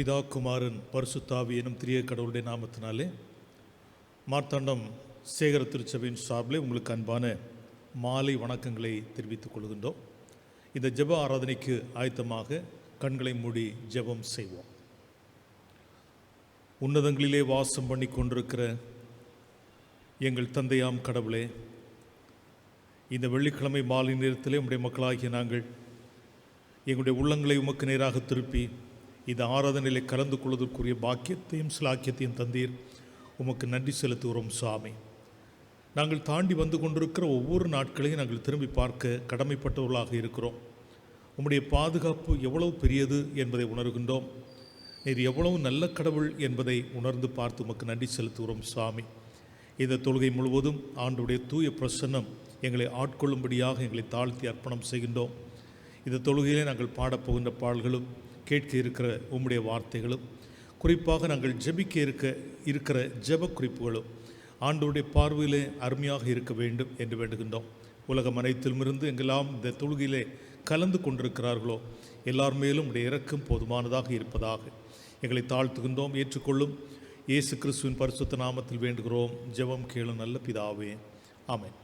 பிதா குமாரன் பரிசுத்தாவி எனும் திரிய கடவுளுடைய நாமத்தினாலே மார்த்தாண்டம் சேகர திருச்சபையின் சார்பில் உங்களுக்கு அன்பான மாலை வணக்கங்களை தெரிவித்துக் கொள்கின்றோம். இந்த ஜெப ஆராதனைக்கு ஆயத்தமாக கண்களை மூடி ஜெபம் செய்வோம். உன்னதங்களிலே வாசம் பண்ணி கொண்டிருக்கிற எங்கள் தந்தையாம் கடவுளே, இந்த வெள்ளிக்கிழமை மாலை நேரத்திலே உம்முடைய மக்களாகிய நாங்கள் எங்களுடைய உள்ளங்களை உமக்கு நேராக திருப்பி இந்த ஆராதனையில் கலந்து கொள்வதற்குரிய பாக்கியத்தையும் சிலாக்கியத்தையும் தந்தீர். உமக்கு நன்றி செலுத்துகிறோம் சுவாமி. நாங்கள் தாண்டி வந்து கொண்டிருக்கிற ஒவ்வொரு நாட்களையும் நாங்கள் திரும்பி பார்க்க கடமைப்பட்டவர்களாக இருக்கிறோம். உம்முடைய பாதுகாப்பு எவ்வளவு பெரியது என்பதை உணர்கின்றோம். நீர் எவ்வளவு நல்ல கடவுள் என்பதை உணர்ந்து பார்த்து உமக்கு நன்றி செலுத்துகிறோம் சுவாமி. இந்த தொழுகை முழுவதும் ஆண்டவருடைய தூய பிரசன்னம் எங்களை ஆட்கொள்ளும்படியாக எங்களை தாழ்த்தி அர்ப்பணம் செய்கின்றோம். இந்த தொழுகையிலே நாங்கள் பாடப்போகின்ற பாடல்களும் கேட்க இருக்கிற உம்முடைய வார்த்தைகளும், குறிப்பாக நாங்கள் ஜெபிக்க இருக்கிற ஜெப குறிப்புகளும் ஆண்டவருடைய பார்வையிலே அருமையாக இருக்க வேண்டும் என்று வேண்டுகின்றோம். உலகம் அனைத்திலுமிருந்து எங்கெல்லாம் இந்த தொழுகையிலே கலந்து கொண்டிருக்கிறார்களோ எல்லார் மேலும் உடைய இரக்கம் போதுமானதாக இருப்பதாக எங்களை தாழ்த்துகின்றோம். ஏற்றுக்கொள்ளும் இயேசு கிறிஸ்துவின் பரிசுத்த நாமத்தில் வேண்டுகிறோம். ஜெபம் கேளும் நல்ல பிதாவே, ஆமென்.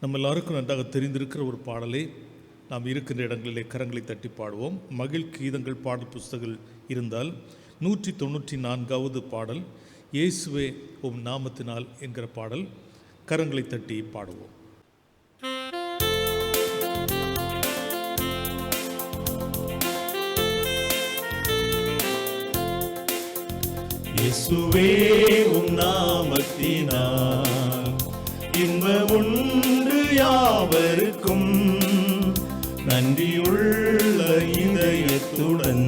நம்ம எல்லாருக்கும் நன்றாக தெரிந்திருக்கிற ஒரு பாடலை நாம் இருக்கின்ற இடங்களிலே கரங்களை தட்டி பாடுவோம். மகிழ் கீதங்கள் பாடல் புஸ்தகங்கள் இருந்தால் 194வது பாடல் இயேசுவே உம் நாமத்தினால் என்கிற பாடல் கரங்களை தட்டி பாடுவோம். இயேசுவே உம் நாமத்தினால் இன்பமுண்டு யாவருக்கும், நன்றியுள்ள இதயத்துடன்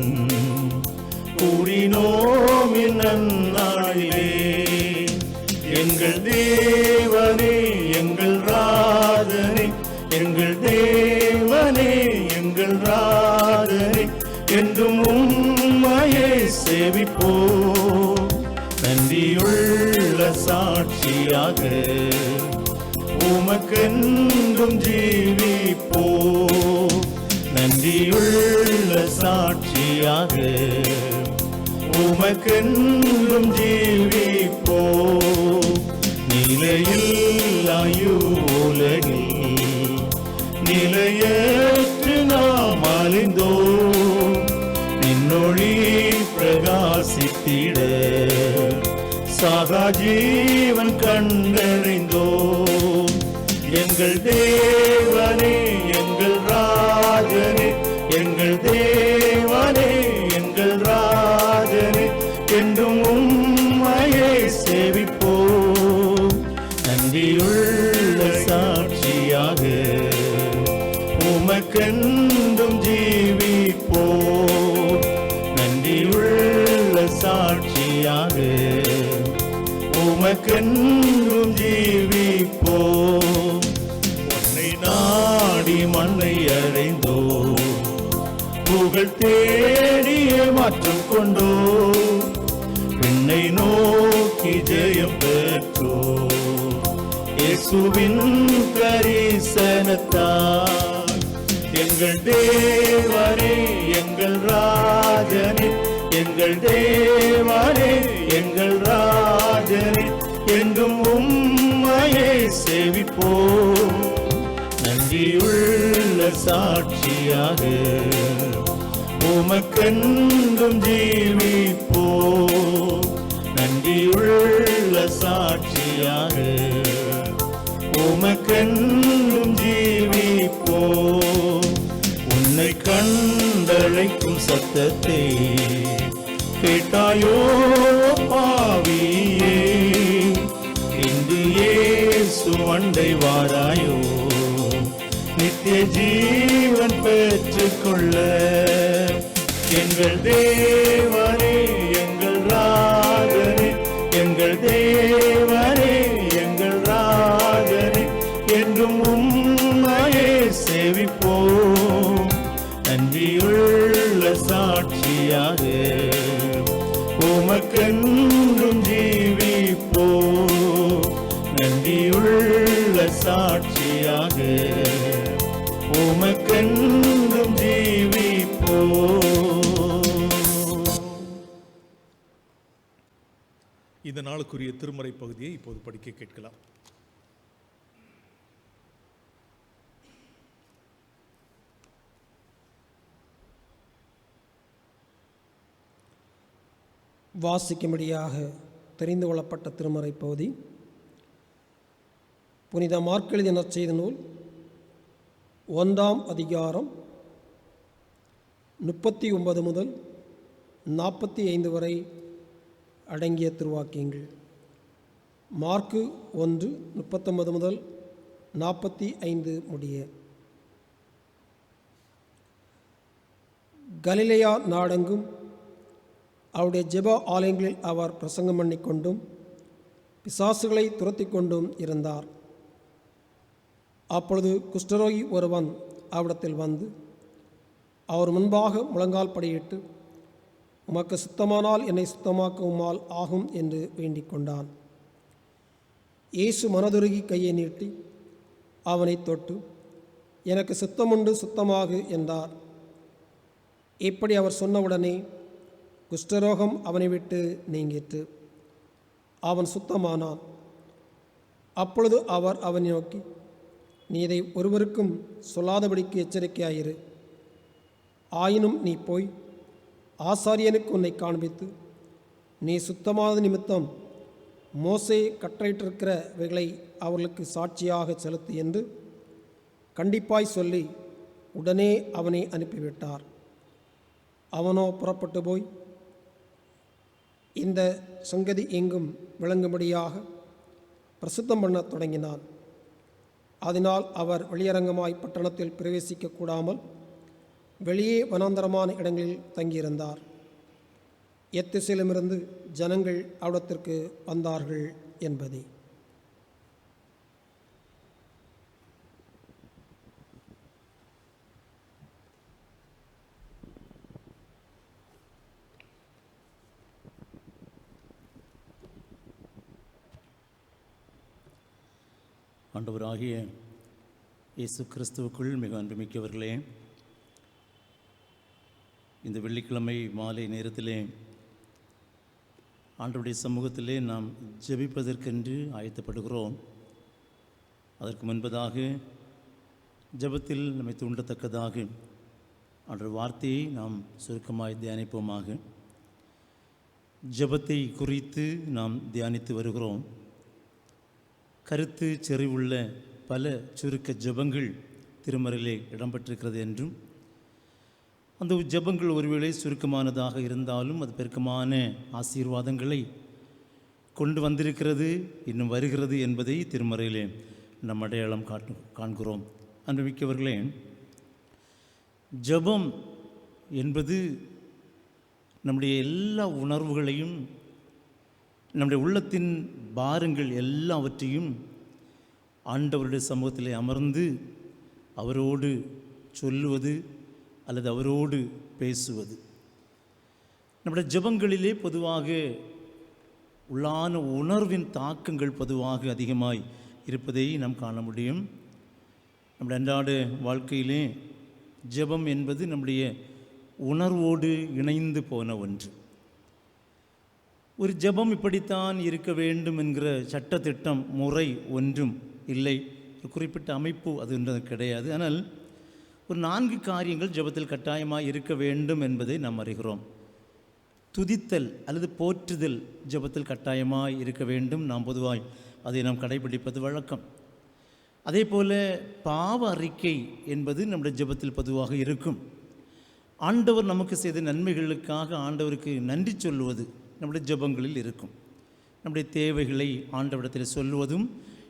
கூடினோம் இந்நாளிலே. எங்கள் தேவனே எங்கள் ராஜனே, எங்கள் தேவனே எங்கள் ராஜனே, என்றும் உம்மையே சேவிப்போம். நன்றியுள்ள சாட்சியாக உமக்கென்றும் ஜீவிப்போ. நன்றியுள்ள சாட்சியாக உமக்கென்றும் ஜீவிப்போ. நிலையில்லாயு உலகில் நிலையற்று நாம் அழிந்தோ, நின்னொளி பிரகாசித்திட சாகா ஜீவன் கண்டறிந்தோ. எங்கள் தேவனே எங்கள் ராஜனே, எங்கள் தேவனே எங்கள் ராஜனே, என்றும் உம்மையே சேவிப்போம். நன்றியுள்ள சாட்சியாக உமக்கென்றும் ஜீவிப்போம். நன்றியுள்ள சாட்சியாக உமக்கென்றும் ஜீவிப்போ. உன்னை நாடி மண்ணை அடைந்தோ, புகழ் தேடிய மாற்றம் கொண்டோ, விண்ணை நோக்கி ஜெயம் பெற்றோ. இயேசுவின் கரிசனத்தால் எங்கள் தேவனே எங்கள் ராஜனே, எங்கள் தேவனே எங்கள் ராஜனே, என்றும் உம்மையே சேவிப்போம். நன்றியுள்ள சாட்சியாக உமக்கென்றும் ஜீவிப்போ. நன்றியுள்ள சாட்சியாக உமக்கென்றும் ஜீவிப்போ. உன்னை கண்டழைக்கும் சத்தத்தை கேட்டாயோ பாவியே, இன்று இயேசு அண்டை வாராயோ, நித்திய ஜீவன் பெற்றுக்கொள்ள. எங்கள் தேவனே எங்கள் ராஜனே, எங்கள் தேவனே எங்கள் ராஜனே, என்றும் உம்மையே சேவிப்போம். நன்றியுள்ள சாட்சியாக உமக்கென்றும் ஜீவிப்போ. நன்றியுள்ள சாட்சியாக உமக்கென்றும் ஜீவிப்போ. நாளுக்குரிய திருமறை பகுதியை இப்போது படிக்க கேட்கலாம். வாசிக்கும்படியாக தெரிந்து கொள்ளப்பட்ட திருமறை பகுதி புனித மார்க் எழுதிய நற்செய்தி நூல் 1ஆம் அதிகாரம் 39 முதல் 45 வரை அடங்கிய திருவாக்கியங்கள். மார்க்கு 1:39 முதல் 45 முடிய. கலிலேயா நாடெங்கும் அவருடைய ஜெப ஆலயங்களில் அவர் பிரசங்கம் பண்ணி கொண்டும் பிசாசுகளை துரத்தி கொண்டும் இருந்தார். அப்பொழுது குஷ்டரோகி ஒருவன் அவரிடத்தில் வந்து அவர் முன்பாக முழங்கால் படியிட்டு, உமக்கு சுத்தமானால் என்னை சுத்தமாக்க உம்மால் ஆகும் என்று வேண்டிக் கொண்டான். இயேசு மனதுருகி கையை நீட்டி அவனை தொட்டு, எனக்கு சுத்தமுண்டு, சுத்தமாகு என்றார். இப்படி அவர் சொன்னவுடனே குஷ்டரோகம் அவனை விட்டு நீங்கிற்று. அவன் சுத்தமானான். அப்பொழுது அவர் அவனை நோக்கி, நீ இதை ஒருவருக்கும் சொல்லாதபடிக்கு எச்சரிக்கையாயிரு. ஆயினும் நீ போய் ஆசாரியனுக்கு உன்னை காண்பித்து, நீ சுத்தமானது நிமித்தம் மோசே கட்டளையிட்டிருக்கிறவைகளை அவர்களுக்கு சாட்சியாக செலுத்து என்று கண்டிப்பாய் சொல்லி உடனே அவனை அனுப்பிவிட்டார். அவனோ புறப்பட்டு போய் இந்த சங்கதி எங்கும் விளங்கும்படியாக பிரசித்தம் பண்ணத் தொடங்கினான். அதனால் அவர் வெளியரங்கமாய் பட்டணத்தில் பிரவேசிக்க கூடாமல் வெளியே வனாந்தரமான இடங்களில் தங்கியிருந்தார். எத்திசையிலுமிருந்து ஜனங்கள் அவரிடத்திற்கு வந்தார்கள் என்பதே. ஆண்டவராகிய இயேசு கிறிஸ்துவுக்குள் மிக அன்புமிக்கவர்களே, இந்த வெள்ளிக்கிழமை மாலை நேரத்திலே ஆண்டவருடைய சமூகத்திலே நாம் ஜெபிப்பதற்கென்று ஆயத்தப்படுகிறோம். அதற்கு முன்பதாக ஜெபத்தில் நம்மை தூண்டத்தக்கதாக ஆண்டவர் வார்த்தையை நாம் சுருக்கமாய் தியானிப்போமாக. ஜெபத்தை குறித்து நாம் தியானித்து வருகிறோம். கருத்து செறிவுள்ள பல சுருக்க ஜெபங்கள் திருமறையிலே இடம்பெற்றிருக்கிறது என்றும், அந்த ஜெபங்கள் ஒருவேளை சுருக்கமானதாக இருந்தாலும் அது பெருக்கமான ஆசீர்வாதங்களை கொண்டு வந்திருக்கிறது, இன்னும் வருகிறது என்பதை திருமறையிலே நம் அடையாளம் காண்கிறோம். அன்புமிக்கவர்களே, ஜெபம் என்பது நம்முடைய எல்லா உணர்வுகளையும், நம்முடைய உள்ளத்தின் பாரங்கள் எல்லாவற்றையும் ஆண்டவருடைய சமூகத்திலே அமர்ந்து அவரோடு சொல்லுவது அல்லது அவரோடு பேசுவது. நம்முடைய ஜெபங்களிலே பொதுவாக உள்ளான உணர்வின் தாக்கங்கள் பொதுவாக அதிகமாய் இருப்பதை நாம் காண முடியும். நம்முடைய அன்றாட வாழ்க்கையிலே ஜெபம் என்பது நம்முடைய உணர்வோடு இணைந்து போன ஒன்று. ஒரு ஜெபம் இப்படித்தான் இருக்க வேண்டும் என்கிற சட்டத்திட்டம் முறை ஒன்றும் இல்லை, ஒரு குறிப்பிட்ட அமைப்பு அது ஒன்று கிடையாது. ஆனால் ஒரு 4 காரியங்கள் ஜெபத்தில் கட்டாயமாக இருக்க வேண்டும் என்பதை நாம் அறிகிறோம். துதித்தல் அல்லது போற்றுதல் ஜெபத்தில் கட்டாயமாக இருக்க வேண்டும். நாம் பொதுவாய் அதை நாம் கடைபிடிப்பது வழக்கம். அதே போல் பாவ அறிக்கை என்பது நம்முடைய ஜெபத்தில் பொதுவாக இருக்கும். ஆண்டவர் நமக்கு செய்த நன்மைகளுக்காக ஆண்டவருக்கு நன்றி சொல்லுவது நம்முடைய ஜெபங்களில் இருக்கும். நம்முடைய தேவைகளை ஆண்டவரிடத்தில் சொல்லுவதும்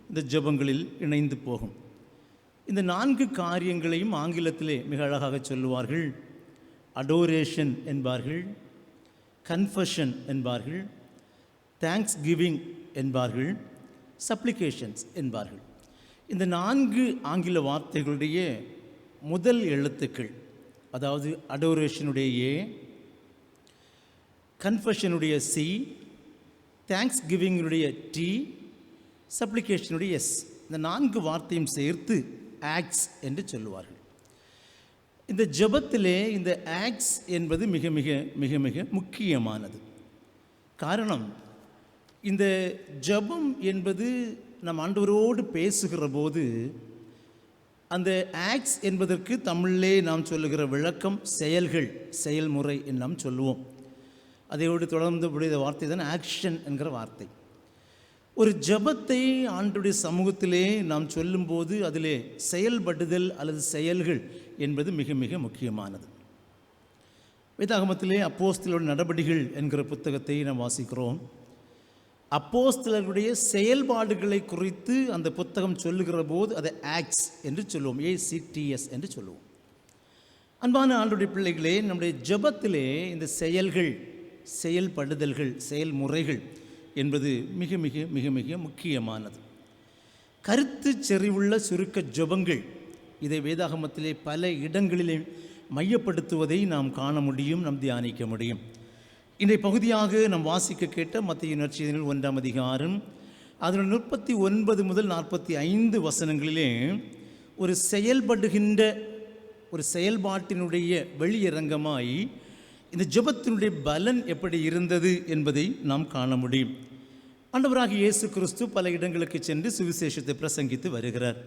இந்த ஜெபங்களில் இணைந்து போகும். இந்த 4 காரியங்களையும் ஆங்கிலத்திலே மிக அழகாக சொல்லுவார்கள். அடோரேஷன் என்பார்கள், கன்ஃபஷன் என்பார்கள், தேங்க்ஸ் கிவிங் என்பார்கள், சப்ளிகேஷன்ஸ் என்பார்கள். இந்த 4 ஆங்கில வார்த்தைகளுடைய முதல் எழுத்துக்கள், அதாவது அடோரேஷனுடைய ஏ, கன்ஃபஷனுடைய சி, தேங்க்ஸ் கிவிங்கினுடைய டி, சப்ளிகேஷனுடைய எஸ், இந்த 4 வார்த்தையும் சேர்த்து ஆக்ட்ஸ் என்று சொல்லுவார்கள். இந்த ஜெபத்திலே இந்த ஆக்ட்ஸ் என்பது மிக மிக மிக மிக முக்கியமானது. காரணம், இந்த ஜெபம் என்பது நம் ஆண்டவரோடு பேசுகிற போது அந்த ஆக்ட்ஸ் என்பதற்கு தமிழிலே நாம் சொல்லுகிற விளக்கம் செயல்கள், செயல்முறை என்று நாம் சொல்லுவோம். அதையோடு தொடர்ந்து உடைய வார்த்தை தான் ஆக்ஷன் என்கிற வார்த்தை. ஒரு ஜெபத்தை ஆண்டவருடைய சமூகத்திலே நாம் சொல்லும்போது அதிலே செயல்படுதல் அல்லது செயல்கள் என்பது மிக மிக முக்கியமானது. வேதாகமத்திலே அப்போஸ்தலருடைய நடபடிகள் என்கிற புத்தகத்தை நாம் வாசிக்கிறோம். அப்போஸ்தலர்களுடைய செயல்பாடுகளை குறித்து அந்த புத்தகம் சொல்லுகிற போது அதை ஆக்ட்ஸ் என்று சொல்லுவோம், ACTS என்று சொல்லுவோம். அன்பான ஆண்டவருடைய பிள்ளைகளே, நம்முடைய ஜெபத்திலே இந்த செயல்கள், செயல்படுதல்கள், செயல்முறைகள் என்பது மிக மிக மிக மிக முக்கியமானது. கருத்து செறிவுள்ள சுருக்க ஜெபங்கள், இதை வேதாகமத்திலே பல இடங்களிலே மையப்படுத்துவதை நாம் காண முடியும், நாம் தியானிக்க முடியும். இன்றைய பகுதியாக நாம் வாசிக்க கேட்ட மத்தேயு நற்செய்தியில் 1ஆம் அதிகாரம் அதனுடைய 39 முதல் 45 வசனங்களிலே ஒரு செயல்படுகின்ற ஒரு செயல்பாட்டினுடைய வெளியரங்கமாய் இந்த ஜெபத்தினுடைய பலன் எப்படி இருந்தது என்பதை நாம் காண முடியும். ஆண்டவராகிய இயேசு கிறிஸ்து பல இடங்களுக்கு சென்று சுவிசேஷத்தை பிரசங்கித்து வருகிறார்.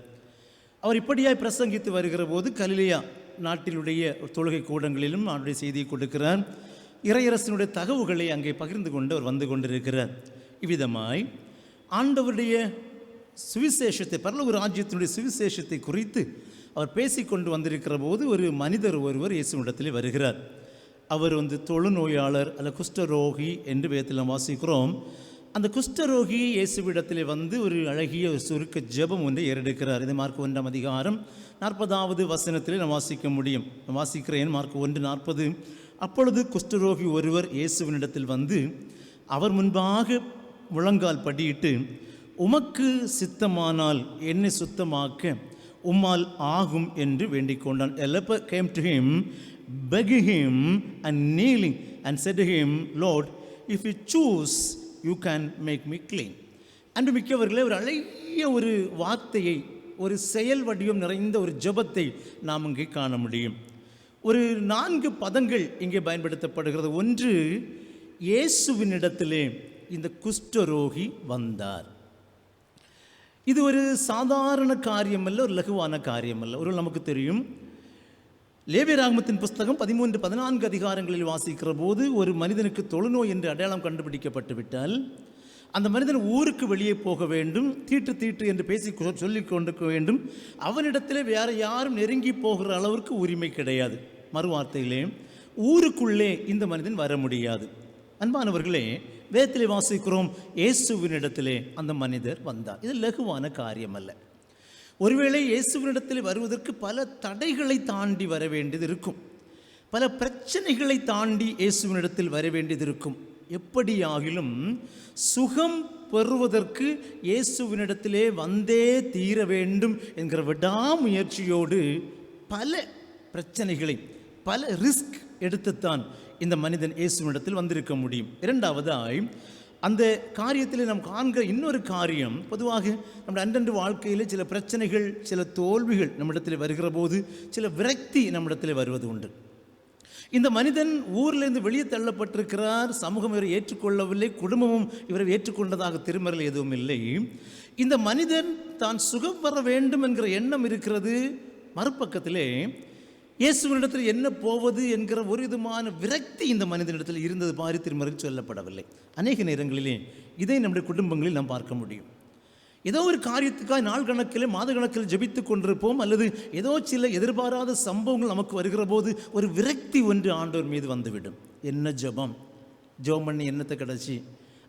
அவர் இப்படியாய் பிரசங்கித்து வருகிற போது கலிலேயா நாட்டினுடைய தொழுகை கூடங்களிலும் அவருடைய செய்தியை கொடுக்கிறார். இறையரசனுடைய தகவுகளை அங்கே பகிர்ந்து கொண்டு அவர் வந்து கொண்டிருக்கிறார். இவ்விதமாய் ஆண்டவருடைய சுவிசேஷத்தை, பரலோக ராஜ்யத்தினுடைய சுவிசேஷத்தை குறித்து அவர் பேசிக்கொண்டு வந்திருக்கிற போது ஒரு மனிதர் ஒருவர் இயேசுவிடத்தில் வருகிறார். அவர் தொழுநோயாளர் அல்ல குஷ்டரோகி என்று வேதத்தில் வாசிக்கிறோம். அந்த குஷ்டரோகி இயேசுவிடத்தில் வந்து ஒரு அழகிய ஒரு சுருக்க ஜெபம் ஒன்றை ஏறெடுக்கிறார். இது மார்க் 1ஆம் அதிகாரம் 40வது வசனத்தில் நான் வாசிக்க முடியும். நான் வாசிக்கிறேன். மார்க் 1:40. அப்பொழுது குஷ்டரோகி ஒருவர் இயேசுவினிடத்தில் வந்து அவர் முன்பாக முழங்கால் படியிட்டு, உமக்கு சித்தமானால் என்னை சுத்தமாக்க உம்மால் ஆகும் என்று வேண்டிக் கொண்டான். A leper came to him, begging him and kneeling, and said to him, Lord, if you choose, you can make me clean. அன்று மிக்கவர்களே, ஒரு அழகிய ஒரு வார்த்தையை, ஒரு செயல் வடிவம் நிறைந்த ஒரு ஜெபத்தை நாம் இங்கே காண முடியும். ஒரு 4 பதங்கள் இங்கே பயன்படுத்தப்படுகிறது. ஒன்று, இயேசுவினிடத்திலே இந்த குஷ்டரோகி வந்தார். இது ஒரு சாதாரண காரியமல்ல, ஒரு லகுவான காரியமல்ல. ஒரு நமக்கு தெரியும், லேவியராகமத்தின் புஸ்தகம் 13-14 அதிகாரங்களில் வாசிக்கிற போது ஒரு மனிதனுக்கு தொழுநோய் என்று அடையாளம் கண்டுபிடிக்கப்பட்டு விட்டால் அந்த மனிதன் ஊருக்கு வெளியே போக வேண்டும், தீட்டு என்று பேசி சொல்லிக் கொண்டிருக்க வேண்டும். அவனிடத்திலே வேற யாரும் நெருங்கி போகிற அளவிற்கு உரிமை கிடையாது. மறுவார்த்தையிலே, ஊருக்குள்ளே இந்த மனிதன் வர முடியாது. அன்பானவர்களே, வேதத்திலே வாசிக்கிறோம், இயேசுவினிடத்திலே அந்த மனிதர் வந்தார். இது லகுவான காரியம் அல்ல. ஒருவேளை இயேசுவினிடத்தில் வருவதற்கு பல தடைகளை தாண்டி வர வேண்டியது இருக்கும், பல பிரச்சனைகளை தாண்டி இயேசுவினிடத்தில் வர வேண்டியது இருக்கும். எப்படியாகிலும் சுகம் பெறுவதற்கு இயேசுவினிடத்திலே வந்தே தீர வேண்டும் என்கிற விடாமுயற்சியோடு பல பிரச்சனைகளை, பல ரிஸ்க் எடுத்துத்தான் இந்த மனிதன் இயேசுவினிடத்தில் வந்திருக்க முடியும். இரண்டாவதாய், அந்த காரியத்தில் நாம் காண்கிற இன்னொரு காரியம், பொதுவாக நம்முடைய அன்றன்று வாழ்க்கையில் சில பிரச்சனைகள், சில தோல்விகள் நம்மிடத்தில் வருகிற போது சில விரக்தி நம்மிடத்தில் வருவது உண்டு. இந்த மனிதன் ஊரிலிருந்து வெளியே தள்ளப்பட்டிருக்கிறார். சமூகம் இவரை ஏற்றுக்கொள்ளவில்லை, குடும்பமும் இவரை ஏற்றுக்கொண்டதாக திருமறையில் எதுவும் இல்லை. இந்த மனிதன் தான் சுகம் பெற வேண்டும் என்கிற எண்ணம் இருக்கிறது. மறுபக்கத்திலே இயேசுவினிடத்தில் என்ன போவது என்கிற ஒரு விதமான விரக்தி இந்த மனிதனிடத்தில் இருந்தது மாதிரி திருமறையில் சொல்லப்படவில்லை. அநேக நேரங்களிலே இதை நம்முடைய குடும்பங்களில் நாம் பார்க்க முடியும். ஏதோ ஒரு காரியத்துக்காக நாள் கணக்கில், மாத கணக்கில் ஜெபித்து கொண்டிருப்போம், அல்லது ஏதோ சில எதிர்பாராத சம்பவங்கள் நமக்கு வருகிற போது ஒரு விரக்தி ஒன்று ஆண்டவர் மீது வந்துவிடும். என்ன ஜெபம் பண்ணி என்னத்தை கிடச்சி,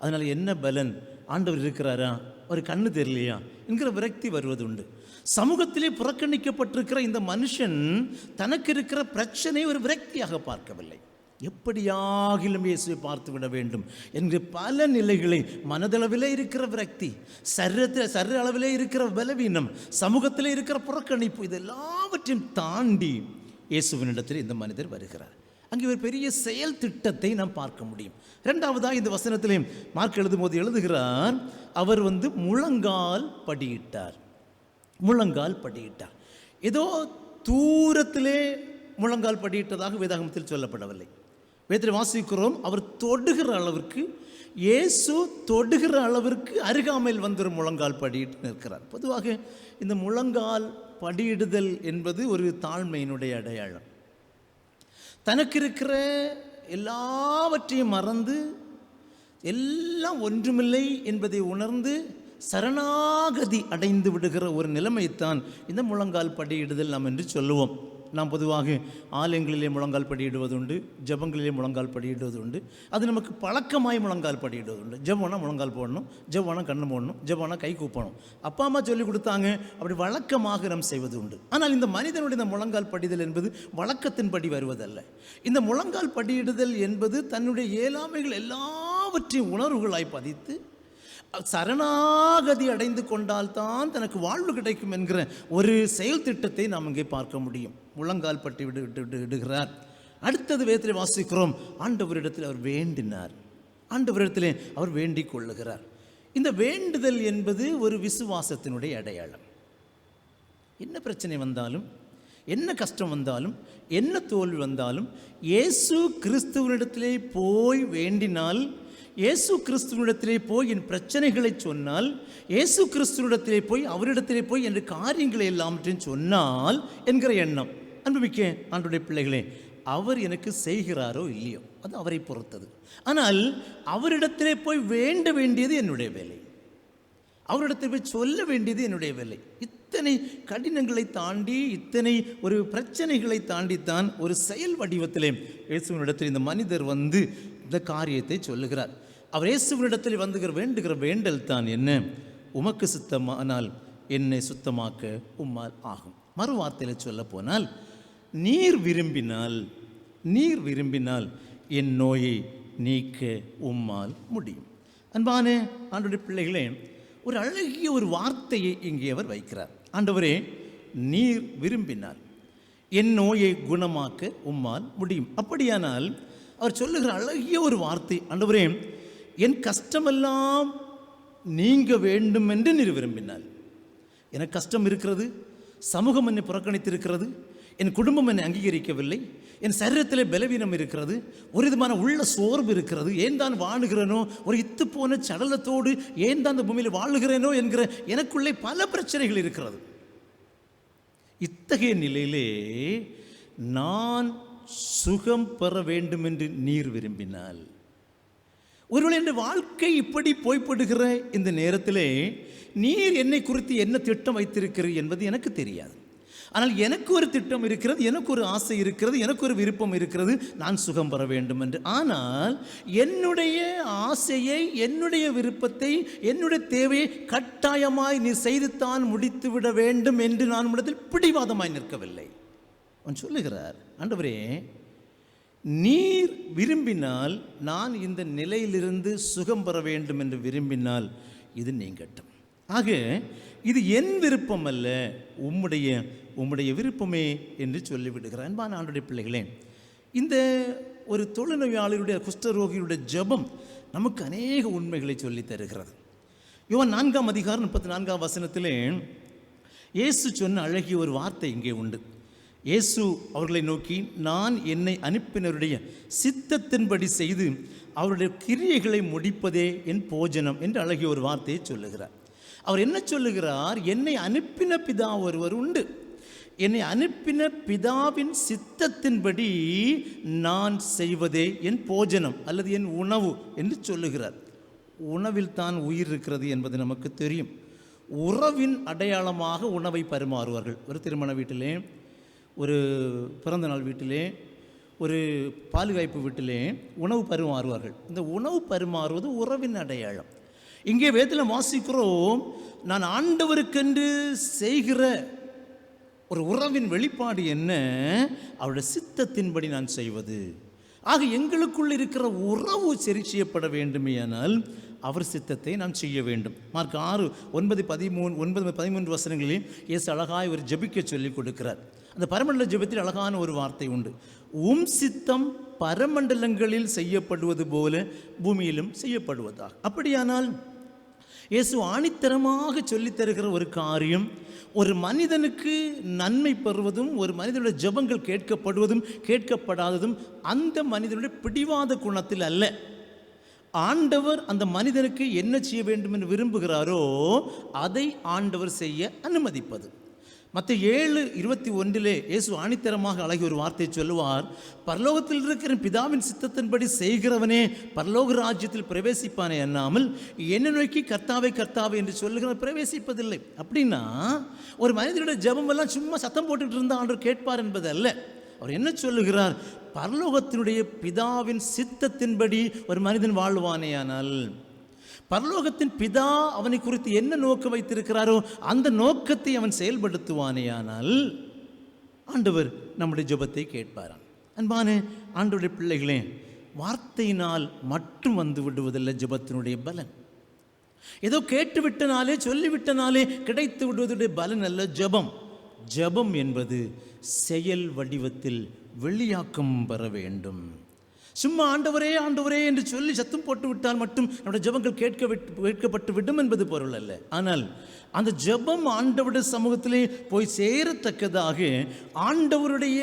அதனால் என்ன பலன், ஆண்டவர் இருக்கிறாரா, ஒரு கண்ணு தெரியலையா என்கிற விரக்தி வருவது உண்டு. சமூகத்திலே புறக்கணிக்கப்பட்டிருக்கிற இந்த மனுஷன் தனக்கு இருக்கிற பிரச்சனை ஒரு விரக்தியாக பார்க்கவில்லை. எப்படியாகிலும் இயேசுவை பார்த்து விட வேண்டும் என்கிற பல நிலைகளை, மனதளவிலே இருக்கிற விரக்தி, சர்வ அளவிலே இருக்கிற பலவீனம், சமூகத்திலே இருக்கிற புறக்கணிப்பு, இதெல்லாவற்றையும் தாண்டி இயேசுவினிடத்தில் இந்த மனிதர் வருகிறார். அங்கே ஒரு பெரிய செயல் திட்டத்தை நாம் பார்க்க முடியும். இரண்டாவதாக இந்த வசனத்திலே மார்க் எழுதும் போது எழுதுகிறார், அவர் முழங்கால் படியிட்டார். முழங்கால் படியிட்டார். ஏதோ தூரத்திலே முழங்கால் படியிட்டதாக வேதாகமத்தில் சொல்லப்படவில்லை. வேதத்தில் வாசிக்கிறோம், அவர் தொடுகிற அளவிற்கு இயேசு தொடுகிற அளவிற்கு அருகாமையில் வந்து ஒரு முழங்கால் படியிட்டு நிற்கிறார். பொதுவாக இந்த முழங்கால் படியிடுதல் என்பது ஒரு தாழ்மையினுடைய அடையாளம். தனக்கு இருக்கிற எல்லாவற்றையும் மறந்து எல்லாம் ஒன்றுமில்லை என்பதை உணர்ந்து சரணாகதி அடைந்து விடுகிற ஒரு நிலைமைத்தான் இந்த முழங்கால் படியிடுதல் நாம் என்று சொல்லுவோம். நாம் பொதுவாக ஆலயங்களிலே முழங்கால் படியிடுவதுண்டு, ஜபங்களிலே முழங்கால் படியிடுவதுண்டு. அது நமக்கு பழக்கமாய் முழங்கால் படியிடுவதுண்டு. ஜபம்னா முழங்கால் போடணும், ஜபம்னா கண்ணு போடணும், ஜபம்னா கை கூப்பணும். அப்பா அம்மா சொல்லி கொடுத்தாங்க, அப்படி வழக்கமாக நாம் செய்வது உண்டு. ஆனால் இந்த மனிதனுடைய இந்த முழங்கால் படிதல் என்பது வழக்கத்தின்படி வருவதல்ல. இந்த முழங்கால் படியிடுதல் என்பது தன்னுடைய இயலாமைகள் எல்லாவற்றையும் உணர்வுகளாய் பதித்து சரணாகதி அடைந்து கொண்டால்தான் தனக்கு வாழ்வு கிடைக்கும் என்கிற ஒரு செயல் திட்டத்தை நாம் இங்கே பார்க்க முடியும். முழங்கால் பட்டி விடுகிறார். அடுத்தது வேதத்திலே வாசிக்கிறோம், ஆண்டவரிடத்தில் அவர் வேண்டினார். ஆண்டவரிடத்திலே அவர் வேண்டிக் கொள்ளுகிறார். இந்த வேண்டுதல் என்பது ஒரு விசுவாசத்தினுடைய அடையாளம். என்ன பிரச்சனை வந்தாலும், என்ன கஷ்டம் வந்தாலும், என்ன தோல்வி வந்தாலும், இயேசு கிறிஸ்துவனிடத்திலே போய் வேண்டினால், இயேசு கிறிஸ்துவனிடத்திலே போய் என் பிரச்சனைகளை சொன்னால், இயேசு கிறிஸ்துவனிடத்திலே போய் அவரிடத்திலே போய் என் காரியங்களை எல்லாவற்றையும் சொன்னால் என்கிற எண்ணம். அன்புமிக்க ஆண்டவருடைய பிள்ளைகளே, அவர் எனக்கு செய்கிறாரோ இல்லையோ அது அவரை பொறுத்தது. ஆனால் அவரிடத்திலே போய் வேண்ட வேண்டியது என்னுடைய வேலை, அவரிடத்தில் போய் சொல்ல வேண்டியது என்னுடைய வேலை. இத்தனை கடினங்களை தாண்டி, இத்தனை ஒரு பிரச்சனைகளை தாண்டித்தான் ஒரு செயல் வடிவத்திலே இயேசுவினிடத்தில் இந்த மனிதர் வந்து இந்த காரியத்தை சொல்லுகிறார். அவர் இயேசுவினிடத்தில் வந்துகிற வேண்டுகிற வேண்டல் தான் என்ன? உமக்கு சுத்தமானால் என்னை சுத்தமாக்க உம்மால் ஆகும். மறு வார்த்தையில் சொல்ல போனால், நீர் விரும்பினால் என் நோயை நீக்க உம்மால் முடியும். அன்பான ஆண்டவருடைய பிள்ளைகளே, ஒரு அழகிய ஒரு வார்த்தையை இங்கே அவர் வைக்கிறார். ஆண்டவரே, நீர் விரும்பினால் என் நோயை குணமாக்க உம்மால் முடியும். அப்படியானால் அவர் சொல்லுகிற அழகிய ஒரு வார்த்தை, ஆண்டவரே, என் கஷ்டமெல்லாம் நீங்க வேண்டும் என்று நீர் விரும்பினால். எனக்கு கஷ்டம் இருக்கிறது, சமூகம் என்னை புறக்கணித்திருக்கிறது, என் குடும்பம் என்னை அங்கீகரிக்கவில்லை, என் சரீரத்தில் பலவீனம் இருக்கிறது, ஒரு விதமான உள்ள சோர்வு இருக்கிறது, ஏன் தான் வாழுகிறேனோ, ஒரு இத்து போன சடலத்தோடு ஏன் தான் அந்த பூமியில் வாழுகிறேனோ என்கிற எனக்குள்ளே பல பிரச்சனைகள் இருக்கிறது. இத்தகைய நிலையிலே நான் சுகம் பெற வேண்டும் என்று நீர் விரும்பினால், ஒருவேளை என் வாழ்க்கை இப்படி போய்ப்படுகிற இந்த நேரத்திலே நீர் என்னை குறித்து என்ன திட்டம் வைத்திருக்கிறீர் என்பது எனக்கு தெரியாது. ஆனால் எனக்கு ஒரு திட்டம் இருக்கிறது, எனக்கு ஒரு ஆசை இருக்கிறது, எனக்கு ஒரு விருப்பம் இருக்கிறது, நான் சுகம் பெற வேண்டும் என்று. ஆனால் என்னுடைய ஆசையை, என்னுடைய விருப்பத்தை, என்னுடைய தேவையை கட்டாயமாய் நீர் செய்துத்தான் முடித்து விட வேண்டும் என்று நான் உம்மிடத்தில் பிடிவாதமாய் நிற்கவில்லை. அவன் சொல்லுகிறார், ஆண்டவரே, நீர் விரும்பினால், நான் இந்த நிலையிலிருந்து சுகம் பெற வேண்டும் என்று விரும்பினால் இது நீங்கட்டும். ஆக இது என் விருப்பம் அல்ல, உம்முடைய விருப்பமே என்று சொல்லிவிடுகிறார். அன்பான ஆண்டவருடைய பிள்ளைகளே, இந்த ஒரு தொழுநோயாளருடைய, குஷ்டரோகியுடைய ஜெபம் நமக்கு அநேக உண்மைகளை சொல்லி தருகிறது. யோவான் 4ஆம் அதிகாரம் 34ஆம் வசனத்திலே இயேசு சொன்ன அழகிய ஒரு வார்த்தை இங்கே உண்டு. இயேசு அவர்களை நோக்கி, நான் என்னை அனுப்பினருடைய சித்தத்தின்படி செய்து அவருடைய கிரியைகளை முடிப்பதே என் போஜனம் என்று அழகிய ஒரு வார்த்தையை சொல்லுகிறார். அவர் என்ன சொல்லுகிறார்? என்னை அனுப்பின பிதா ஒருவர் உண்டு, என்னை அனுப்பின பிதாவின் சித்தத்தின்படி நான் செய்வதே என் போஜனம் அல்லது என் உணவு என்று சொல்லுகிறார். உணவில் தான் உயிர் இருக்கிறது என்பது நமக்கு தெரியும். உறவின் அடையாளமாக உணவை பரிமாறுவார்கள். ஒரு திருமண வீட்டிலே, ஒரு பிறந்தநாள் வீட்டிலே, ஒரு பாலுகாய்ப்பு வீட்டிலே உணவு பரிமாறுவார்கள். இந்த உணவு பரிமாறுவது உறவின் அடையாளம். இங்கே வேதத்தில் வாசிக்கிறோம், நான் ஆண்டவருக்கென்று செய்கிற ஒரு உறவின் வெளிப்பாடு என்ன? அவருடைய சித்தத்தின்படி நான் செய்வது. ஆக எங்களுக்குள் இருக்கிற உறவு சரி செய்யப்பட வேண்டுமேயானால் அவர் சித்தத்தை நாம் செய்ய வேண்டும். மார்க் 6:9-13 வசனங்களில் இயேசு அழகாய் ஒரு ஜெபிக்க சொல்லிக் கொடுக்கிறார். அந்த பரமண்டல ஜெபத்தில் அழகான ஒரு வார்த்தை உண்டு. உம் சித்தம் பரமண்டலங்களில் செய்யப்படுவது போல பூமியிலும் செய்யப்படுவதாக. அப்படியானால் இயேசு ஆணித்தரமாக சொல்லித் தருகிற ஒரு காரியம், ஒரு மனிதனுக்கு நன்மை பெறுவதும், ஒரு மனிதனுடைய ஜெபங்கள் கேட்கப்படுவதும் கேட்கப்படாததும் அந்த மனிதனுடைய பிடிவாத குணத்தில் அல்ல, ஆண்டவர் அந்த மனிதனுக்கு என்ன செய்ய வேண்டும் என்று விரும்புகிறாரோ அதை ஆண்டவர் செய்ய அனுமதிப்பது. மத்தேயு 7:21 இயேசு ஆணித்தரமாக அழகிய ஒரு வார்த்தையை சொல்லுவார், பரலோகத்தில் இருக்கிற பிதாவின் சித்தத்தின்படி செய்கிறவனே பரலோக ராஜ்யத்தில் பிரவேசிப்பானே அல்லாமல் என்ன நோக்கி கர்த்தாவே கர்த்தாவே என்று சொல்லுகிற பிரவேசிப்பதில்லை. அப்படின்னா ஒரு மனிதனுடைய ஜெபம் எல்லாம் சும்மா சத்தம் போட்டுட்டு இருந்தால் ஆண்டவர் கேட்பார் என்பது அல்ல. அவர் என்ன சொல்லுகிறார்? பரலோகத்தினுடைய பிதாவின் சித்தத்தின்படி ஒரு மனிதன் வாழ்வானேயானால், பரலோகத்தின் பிதா அவனை குறித்து என்ன நோக்கம் வைத்திருக்கிறாரோ அந்த நோக்கத்தை அவன் செயல்படுத்துவானேயானால் ஆண்டவர் நம்முடைய ஜெபத்தை கேட்பாராம். அன்பான ஆண்டவருடைய பிள்ளைகளே, வார்த்தையினால் மட்டும் வந்து விடுவதில்லை ஜெபத்தினுடைய பலன். ஏதோ கேட்டுவிட்டனாலே சொல்லிவிட்டனாலே கிடைத்து விடுவதுடைய பலன் அல்ல ஜெபம். ஜெபம் என்பது செயல் வடிவத்தில் வெளியாக்கம் பெற வேண்டும். சும்மா ஆண்டவரே ஆண்டவரே என்று சொல்லி சத்தம் போட்டு விட்டால் மட்டும் நம்முடைய ஜெபங்கள் கேட்கப்பட்டு விடும் என்பது பொருள் அல்ல. ஆனால் அந்த ஜெபம் ஆண்டவருடைய சமூகத்திலே போய் சேரத்தக்கதாக ஆண்டவருடைய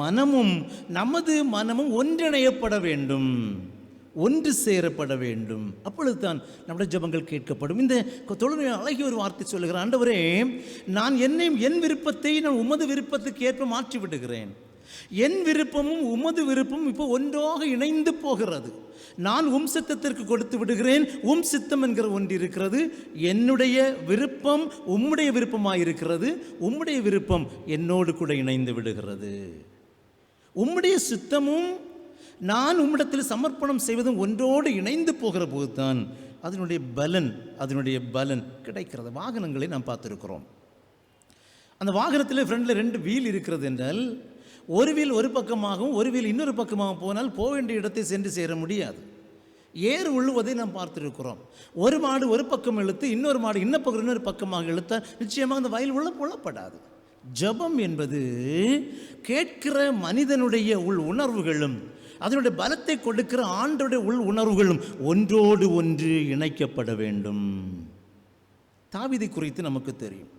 மனமும் நமது மனமும் ஒன்றிணையப்பட வேண்டும், ஒன்று சேரப்பட வேண்டும். அப்பொழுதுதான் நம்முடைய ஜெபங்கள் கேட்கப்படும். இந்த தொழுநோய் அழகிய ஒரு வார்த்தை சொல்லுகிறேன், ஆண்டவரே நான் என் விருப்பத்தை நான் உமது விருப்பத்துக்கு ஏற்ப மாற்றி விடுகிறேன். என் விருப்பமும் உமது விருப்பமும் இப்போ ஒன்றாக இணைந்து போகிறது. நான் சித்தத்திற்கு கொடுத்து விடுகிறேன். சித்தம் என்கிற ஒன்று இருக்கிறது. என்னுடைய விருப்பம் உம்முடைய விருப்பமாயிருக்கிறது. உம்முடைய விருப்பம் என்னோடு கூட இணைந்து விடுகிறது. உம்முடைய சித்தமும் நான் உம்மிடத்தில் சமர்ப்பணம் செய்வதும் ஒன்றோடு இணைந்து போகிற போது தான் அதனுடைய பலன் கிடைக்கிறது. வாகனங்களை நாம் பார்த்துருக்கிறோம். அந்த வாகனத்தில் ஃப்ரண்டில் 2 வீல் இருக்கிறது என்றால் ஒரு வீல் ஒரு பக்கமாகவும் ஒரு வீல் இன்னொரு பக்கமாகவும் போனால் போக வேண்டிய இடத்தை சென்று சேர முடியாது. ஏர் உழுவதை நாம் பார்த்துருக்கிறோம். ஒரு மாடு ஒரு பக்கம் இழுத்து இன்னொரு மாடு இன்னொரு பக்கமாக இழுத்தால் நிச்சயமாக அந்த வயல் உழப்படாது. ஜெபம் என்பது கேட்கிற மனிதனுடைய உள் உணர்வுகளும் அதனுடைய பலத்தை கொடுக்கிற ஆண்டோடைய உள் உணர்வுகளும் ஒன்றோடு ஒன்று இணைக்கப்பட வேண்டும். தாவீதை குறித்து நமக்கு தெரியும்.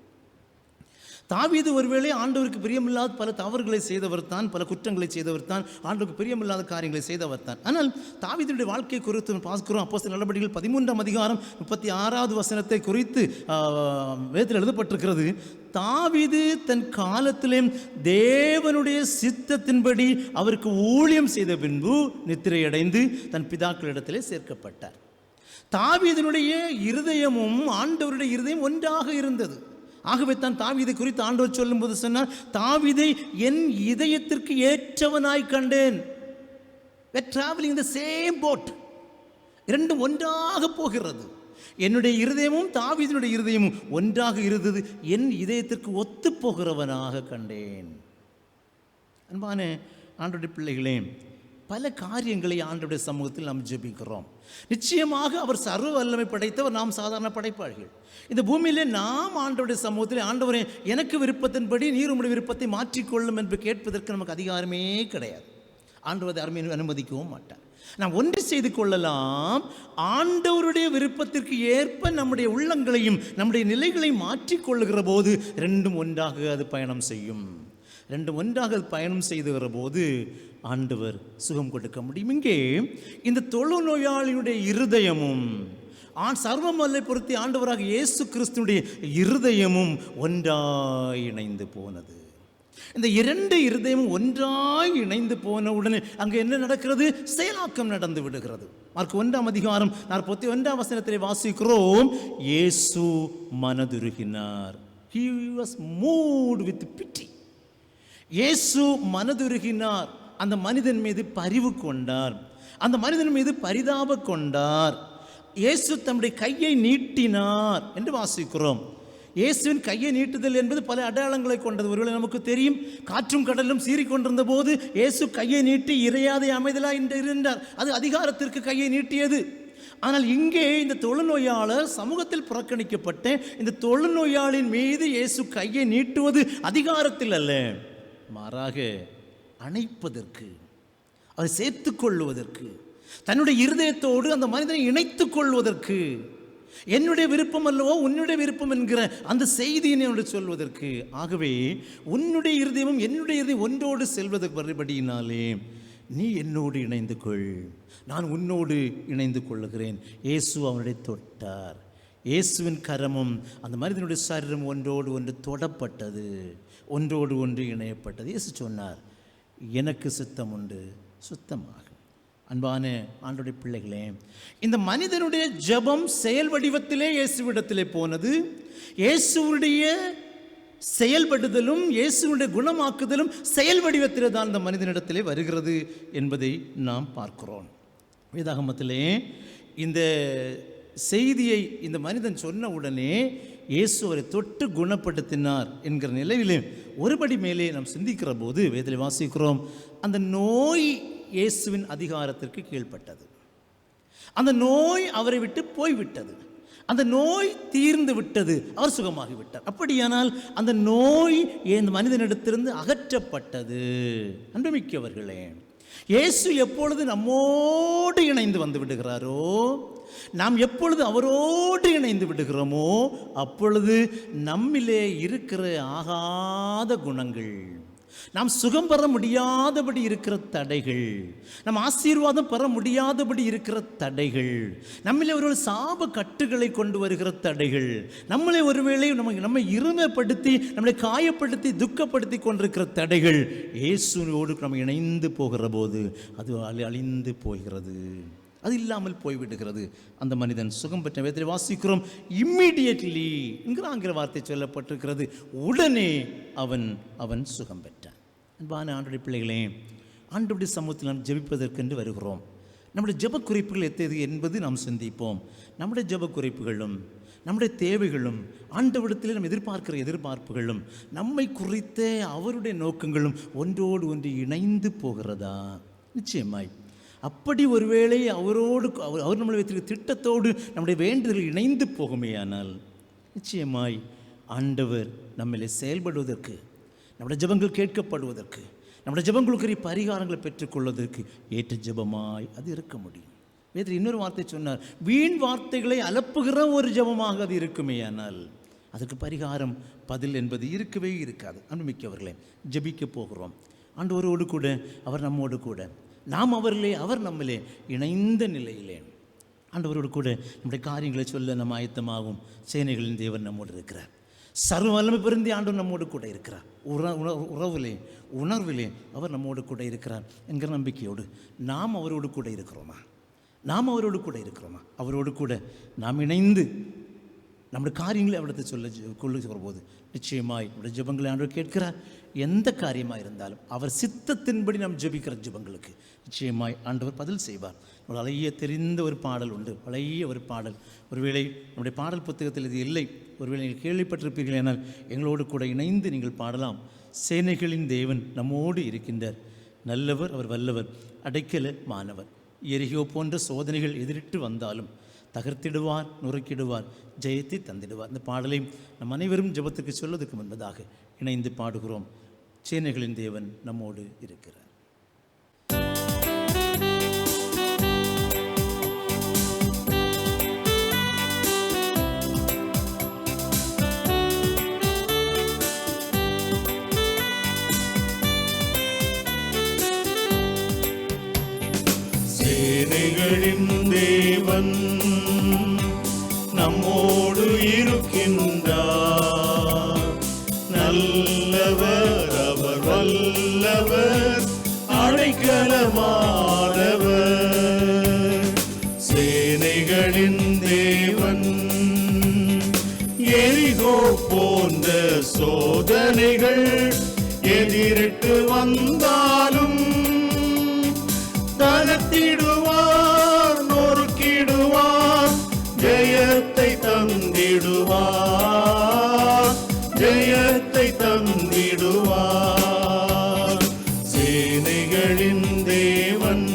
தாவீது ஒருவேளை ஆண்டவருக்கு பிரியமில்லாத பல தவறுகளை செய்தவர் தான், பல குற்றங்களை செய்தவர் தான், ஆண்டவருக்கு பிரியமில்லாத காரியங்களை செய்தவர் தான். ஆனால் தாவீதுடைய வாழ்க்கை குறித்து பார்க்கிறோம். அப்போஸ்தலர் நடபடிகள் 13ஆம் அதிகாரம் 36வது வசனத்தை குறித்து வேதத்தில் எழுதப்பட்டிருக்கிறது. தாவீது தன் காலத்திலே தேவனுடைய சித்தத்தின்படி அவருக்கு ஊழியம் செய்த பின்பு நித்திரையடைந்து தன் பிதாக்களிடத்திலே சேர்க்கப்பட்டார். தாவீதினுடைய இருதயமும் ஆண்டவருடைய இருதயம் ஒன்றாக இருந்தது. ஆகவே தான் தாவீதை குறித்து ஆண்டவர் சொல்லும்போது சொன்னார், தாவீதை என் இதயத்திற்கு ஏற்றவனாய் கண்டேன். We are traveling in the same boat. இரண்டும் ஒன்றாக போகிறது. என்னுடைய இருதயமும் தாவீதினுடைய இருதயமும் ஒன்றாக இருந்தது. என் இதயத்திற்கு ஒத்து போகிறவனாக கண்டேன். அன்பான ஆண்டவருடைய பிள்ளைகளே, பல காரியங்களை ஆண்டவருடைய சமூகத்தில் நாம் ஜெபிக்கிறோம். நிச்சயமாக அவர் சர்வ வல்லமை படைத்தவர், நாம் சாதாரண படைப்பார்கள். இந்த பூமியிலே நாம் ஆண்டவருடைய சமூகத்தில் ஆண்டவரே எனக்கு விருப்பத்தின்படி நீர் உம்முடைய விருப்பத்தை மாற்றிக்கொள்ளும் என்று கேட்பதற்கு நமக்கு அதிகாரமே கிடையாது. ஆண்டவர் அருமையை அனுமதிக்கவும் மாட்டார். நாம் ஒன்று செய்து கொள்ளலாம், ஆண்டவருடைய விருப்பத்திற்கு ஏற்ப நம்முடைய உள்ளங்களையும் நம்முடைய நிலைகளையும் மாற்றிக்கொள்ளுகிற போது ரெண்டும் ஒன்றாக அது பயணம் செய்யும். ரெண்டும் ஒன்றாக பயணம் செய்துகிற போது ஆண்டவர் சுகம் கொடுக்க முடியும். இங்கே இந்த தொழுநோயாளியுடைய இருதயமும் சர்வமல்லை பொருத்தி ஆண்டவராக இயேசு கிறிஸ்துடைய இருதயமும் ஒன்றாய் இணைந்து போனது. இந்த 2 இருதயமும் ஒன்றாய் இணைந்து போன உடனே அங்கே என்ன நடக்கிறது? செயலாக்கம் நடந்து விடுகிறது. மார்க் 1ஆம் அதிகாரம் 41ஆம் வசனத்திலே வாசிக்கிறோம், இயேசு மனதுருகினார். He was moved with pity. இயேசு மனதுருகினார். அந்த மனிதன் மீது பரிவு கொண்டார், அந்த மனிதன் மீது பரிதாப கொண்டார். இயேசு தம்முடைய கையை நீட்டினார் என்று வாசிக்கிறோம். இயேசுவின் கையை நீட்டுதல் என்பது பல அடையாளங்களை கொண்டது. ஒருவேளை நமக்கு தெரியும், காற்றும் கடலும் சீறிக்கொண்டிருந்த போது இயேசு கையை நீட்டி இறையாதை அமைதலா என்று இருந்தார். அது அதிகாரத்திற்கு கையை நீட்டியது. ஆனால் இங்கே இந்த தொழுநோயாளர் சமூகத்தில் புறக்கணிக்கப்பட்ட இந்த தொழுநோயாளின் மீது இயேசு கையை நீட்டுவது அதிகாரத்தில் அல்ல, மாறாக அணைப்பதற்கு, அதை சேர்த்து கொள்வதற்கு, தன்னுடைய இருதயத்தோடு அந்த மனிதனை இணைத்துக் கொள்வதற்கு, என்னுடைய விருப்பம் அல்லவோ உன்னுடைய விருப்பம் என்கிற அந்த செய்தியினை சொல்வதற்கு. ஆகவே உன்னுடைய இருதயமும் என்னுடைய இருதயம் ஒன்றோடு செல்வதற்கு மறுபடியினாலே நீ என்னோடு இணைந்து கொள், நான் உன்னோடு இணைந்து கொள்ளுகிறேன். இயேசு அவனுடைய தொட்டார். இயேசுவின் கரமும் அந்த மனிதனுடைய சரீரம் ஒன்றோடு ஒன்று தொடப்பட்டது, ஒன்றோடு ஒன்று இணையப்பட்டது. இயேசு சொன்னார், எனக்கு சித்தம் உண்டு, சுத்தமாக. அன்பான ஆண்டவருடைய பிள்ளைகளே, இந்த மனிதனுடைய ஜெபம் செயல் வடிவத்திலே இயேசுவிடத்திலே போனது. இயேசுவுடைய செயல்படுதலும் இயேசுவுடைய குணமாக்குதலும் செயல் வடிவத்திலே தான் இந்த மனிதனிடத்திலே வருகிறது என்பதை நாம் பார்க்கிறோம். வேதாகமத்திலே இந்த செய்தியை இந்த மனிதன் சொன்ன உடனே இயேசு அவரை தொட்டு குணப்படுத்தினார் என்கிற நிலையிலே ஒருபடி மேலே நாம் சிந்திக்கிற போது வேதத்தில் வாசிக்கிறோம், அந்த நோய் இயேசுவின் அதிகாரத்திற்கு கீழ்ப்பட்டது. அந்த நோய் அவரை விட்டு போய்விட்டது. அந்த நோய் தீர்ந்து விட்டது, அவர் சுகமாகி விட்டார். அப்படியானால் அந்த நோய் இந்த மனிதனிடத்திலிருந்து அகற்றப்பட்டது. அன்புமிக்கவர்களே, இயேசு எப்பொழுது நம்மோடு இணைந்து வந்து விடுகிறாரோ, நாம் எப்பொழுது அவரோடு இணைந்து விடுகிறோமோ, அப்பொழுது நம்மிலே இருக்கிற ஆகாத குணங்கள், நாம் சுகம் பெற முடியாதபடி இருக்கிற தடைகள், நம் ஆசீர்வாதம் பெற முடியாதபடி இருக்கிற தடைகள், நம்மளே ஒரு சாப கட்டுகளை கொண்டு வருகிற தடைகள், நம்மளை ஒருவேளை நம்மை இருமைப்படுத்தி நம்மளை காயப்படுத்தி துக்கப்படுத்தி கொண்டிருக்கிற தடைகள், இயேசுவோடு நம்ம இணைந்து போகிற போது அது அழிந்து போகிறது, அது இல்லாமல் போய்விடுகிறது. அந்த மனிதன் சுகம் பெற்ற வேதத்தில் வாசிக்கிறோம், இம்மிடியட்லி என்கிற ஆங்கில வார்த்தை சொல்லப்பட்டிருக்கிறது, உடனே அவன் சுகம் பெற்றான். அன்பான ஆண்டவருடைய பிள்ளைகளே, ஆண்டவருடைய சமூகத்தில் நாம் ஜெபிப்பதற்கென்று வருகிறோம். நம்முடைய ஜெப குறிப்புகள் எத்தது என்பது நாம் சிந்திப்போம். நம்முடைய ஜெப குறிப்புகளும் நம்முடைய தேவைகளும் ஆண்டவரிடத்தில் நாம் எதிர்பார்க்கிற எதிர்பார்ப்புகளும் நம்மை குறித்த அவருடைய நோக்கங்களும் ஒன்றோடு ஒன்று இணைந்து போகிறதா? நிச்சயமாய். அப்படி ஒருவேளை அவர் நம்மளை வைத்திருக்கிற திட்டத்தோடு நம்முடைய வேண்டுதல் இணைந்து போகுமேயானால் நிச்சயமாய் ஆண்டவர் நம்மளை செயல்படுவதற்கு, நம்முடைய ஜெபங்கள் கேட்கப்படுவதற்கு, நம்முடைய ஜெபங்களுக்கு பரிகாரங்களை பெற்றுக்கொள்வதற்கு ஏற்ற ஜெபமாய் அது இருக்க முடியும். வேதத்தில் இன்னொரு வார்த்தை சொன்னார், வீண் வார்த்தைகளை அலப்புகிற ஒரு ஜெபமாக அது இருக்குமேயானால் அதற்கு பரிகாரம் பதில் என்பது இருக்கவே இருக்காது. அன்புமிக்கவர்களே, ஜெபிக்க போகிறோம். ஆண்டவரோடு கூட, அவர் நம்மோடு கூட, நாம் அவரிலே, அவர் நம்மிலே இணைந்த நிலையிலே ஆண்டவரோடு கூட நம்முடைய காரியங்களை சொல்ல நம்ம ஆயத்தமாகும். சேனைகளின் தேவன் நம்மோடு இருக்கிறார். சர்வ வல்லமை பொருந்திய ஆண்டவர் நம்மோடு கூட இருக்கிறார். உறவிலே உணர்விலே அவர் நம்மோடு கூட இருக்கிறார் என்கிற நம்பிக்கையோடு நாம் அவரோடு கூட இருக்கிறோமா? அவரோடு கூட நாம் இணைந்து நம்முடைய காரியங்களை அவரிடத்தை சொல்லுகிற போது நிச்சயமாய் நம்முடைய ஜெபங்களை ஆண்டவர் கேட்கிறார். எந்த காரியமாக இருந்தாலும் அவர் சித்தத்தின்படி நாம் ஜெபிக்கிற ஜெபங்களுக்கு நிச்சயமாய் ஆண்டவர் பதில் செய்வார். ஒரு அழகிய தெரிந்த ஒரு பாடல் உண்டு, பழைய ஒரு பாடல். ஒருவேளை நம்முடைய பாடல் புத்தகத்தில் இது இல்லை, ஒருவேளை நீங்கள் கேள்விப்பட்டிருப்பீர்கள், ஆனால் எங்களோடு கூட இணைந்து நீங்கள் பாடலாம். சேனைகளின் தேவன் நம்மோடு இருக்கின்றார், நல்லவர் அவர் வல்லவர், அடைக்கல மானவர். எரிகோ போன்ற சோதனைகள் எதிரிட்டு வந்தாலும் தகர்த்திடுவார், நுறுக்கிடுவார், ஜெயத்தை தந்திடுவார். இந்த பாடலை நம் அனைவரும் ஜெபத்துக்கு சொல்வதற்கு முன்பதாக இணைந்து பாடுகிறோம். சேனைகளின் தேவன் நம்மோடு இருக்கிறார். சேனைகளின் தேவன் நம்மோடு இருக்கின்றார், நல்லவர் அவர் வல்லவர், அடைக்கலமானவர். சேனைகளின் தேவன் எரிகோ போன்ற சோதனைகள் எதிரிட்டு வந்தாலும் தகர்த்திடுவார், நொறுக்கிடுவார், ஜெயத்தை தந்திடுவார், ஜெயத்தை தந்திடுவார். சேனைகளின் தேவன்,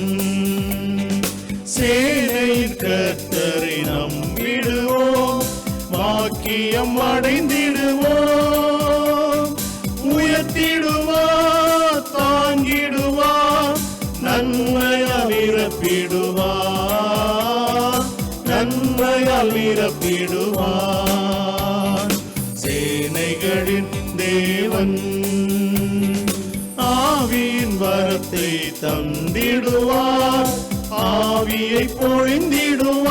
சேனையின் கர்த்தரை நம்பிடுவோம், பாக்கியம் அடைந்திடுவோம். உயர்த்திடுவார், தாங்கிடுவார், நன்மையால் நிரப்பிடுவார், நன்மையால் நிரப்பிடுவார். சேனைகளின் தேவன் ஆவியின் வரத்தை தந்திடுவார், தந்திடுவார், ஆவியை பொழிந்திடுவார்.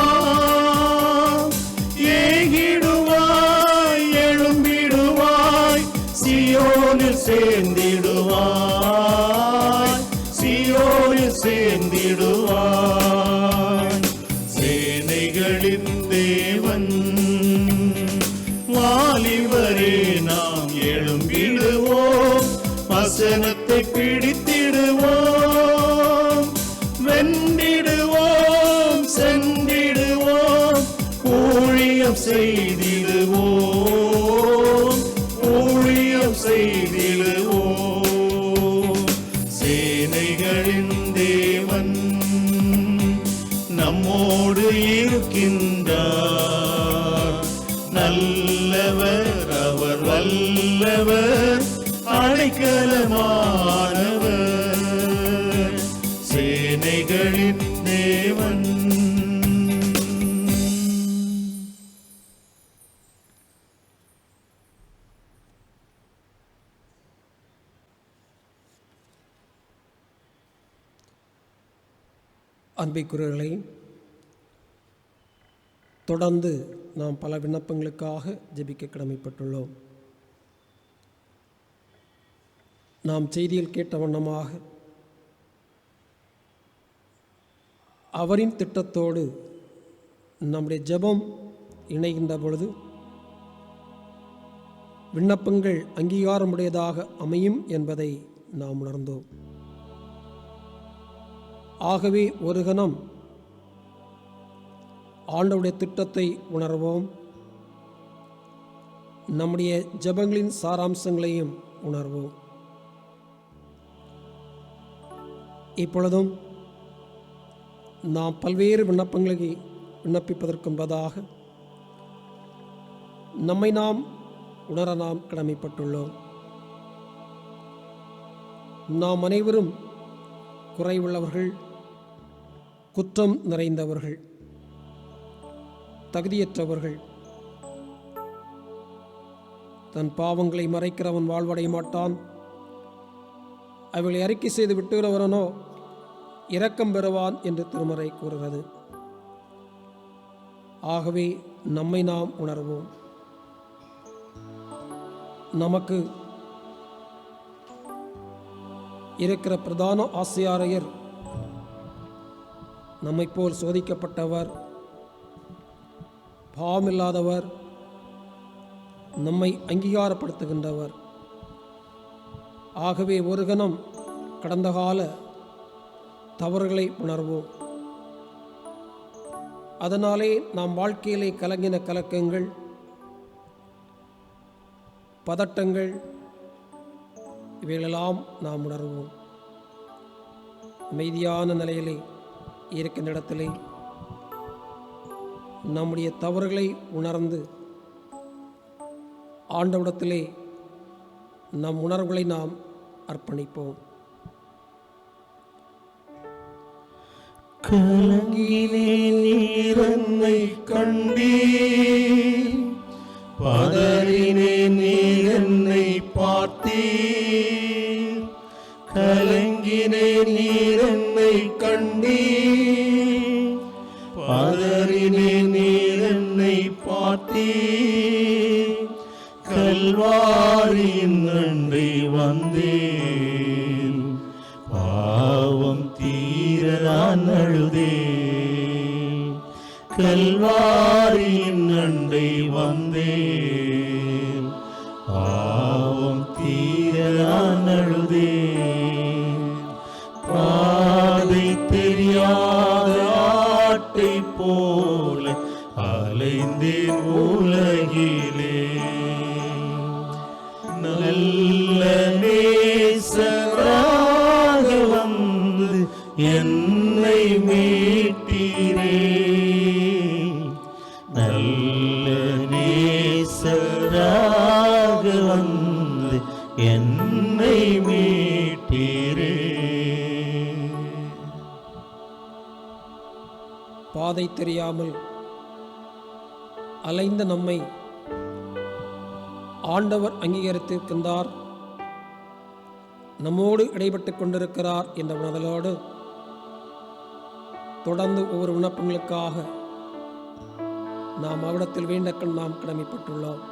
ஏகிடுவாய், எழும்பிடுவாய், சியோனில் சேர்ந்திடுவாய், சியோனில் சேர்ந்திடுவாய். சேனைகளின் தேவன் வாலிபரே நாம் எழும்பிடுவோம், வசனத்தை பிடித்திடுவோம், வென்றிடுவோம், சென்றிடுவோம், ஊழியம் செய்திடுவோம், ஊழியம் செய்திடுவோம். சேனைகளின் தேவன் நம்மோடு இருக்கின்றார், நல்லவர் அவர், வல்லவர், அடைக்கலமானவர், சேனைகளின் தேவன். அன்பிற்குரியவர்களே, தொடர்ந்து நாம் பல விண்ணப்பங்களுக்காக ஜெபிக்க கடமைப்பட்டுள்ளோம். நாம் செய்தியில் கேட்ட வண்ணமாக அவரின் திட்டத்தோடு நம்முடைய ஜெபம் இணைகின்ற பொழுது விண்ணப்பங்கள் அங்கீகாரமுடையதாக அமையும் என்பதை நாம் உணர்ந்தோம். ஆகவே ஒரு கணம் ஆண்டவருடைய திட்டத்தை உணர்வோம், நம்முடைய ஜெபங்களின் சாராம்சங்களையும் உணர்வோம். இப்பொழுதும் நாம் பல்வேறு விண்ணப்பங்களை விண்ணப்பிப்பதற்கு முன்பதாக நம்மை நாம் உணர நாம் கடமைப்பட்டுள்ளோம். நாம் அனைவரும் குறைவுள்ளவர்கள், குற்றம் நிறைந்தவர்கள், தகுதியற்றவர்கள். தன் பாவங்களை மறைக்கிறவன் வாழ்வடைய மாட்டான், அவளை அறிக்கை செய்து விட்டுகிறவனோ இரக்கம் பெறுவான் என்று திருமறை கூறுகிறது. ஆகவே நம்மை நாம் உணர்வோம். நமக்கு இருக்கிற பிரதான ஆசிரியர் நம்மை போல் சோதிக்கப்பட்டவர், பாவமில்லாதவர், நம்மை அங்கீகாரப்படுத்துகின்றவர். ஆகவே ஒரு கணம் கடந்த கால தவறுகளை உணர்வோம். அதனாலே நாம் வாழ்க்கையிலே கலங்கின கலக்கங்கள், பதட்டங்கள், இவைகளெல்லாம் நாம் உணர்வோம். அமைதியான நிலையிலே இருக்கின்ற இடத்திலே நம்முடைய தவறுகளை உணர்ந்து ஆண்டவரிடத்திலே நம் உணர்வுகளை நாம் அர்ப்பணிப்போம். கலங்கினேன் நீரன்னை கண்டீர், பதறினேன் நீரன்னை பார்த்தீர். கலங்கினேன் நீரன்னை கண்டீர், பதறினேன் நீரன்னை பார்த்தீர். கல்வாரியின் நன்றி வந்தேன், பாவம் தீரதான் அழுதேன். கல்வாரியின் நன்றி வந்தேன், பாவம் தீரதான் அழுதேன். பாதை தெரியாத ஆட்டை போல அலைந்தேன் உலகிலே. நல்ல நேசராக வந்து என்னை மீட்டீரே. நல்ல நேசராக வந்து என்னை மீட்டீரே. பாதை தெரியாமல் அலைந்த நம்மை ஆண்டவர் அங்கீகரித்திருக்கின்றார், நம்மோடு இடைப்பட்டு கொண்டிருக்கிறார் என்ற உணர்தலோடு தொடர்ந்து ஒவ்வொரு விண்ணப்பங்களுக்காக நாம் அவிடத்தில் வேண்டக்க நாம் கடமைப்பட்டுள்ளோம்.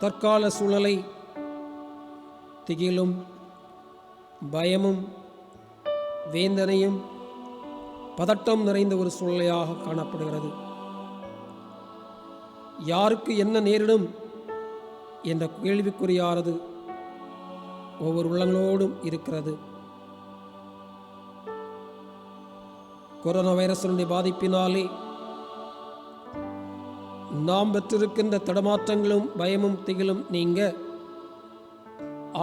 தற்கால சூழலை திகிலும் பயமும் வேதனையும் பதட்டம் நிறைந்த ஒரு சூழ்நிலையாக காணப்படுகிறது. யாருக்கு என்ன நேரிடும் என்ற கேள்விக்குறியானது ஒவ்வொரு உள்ளங்களோடும் இருக்கிறது. கொரோனா வைரஸினுடைய பாதிப்பினாலே நாம் பெற்றிருக்கின்ற தடமாற்றங்களும் பயமும் திகிலும் நீங்க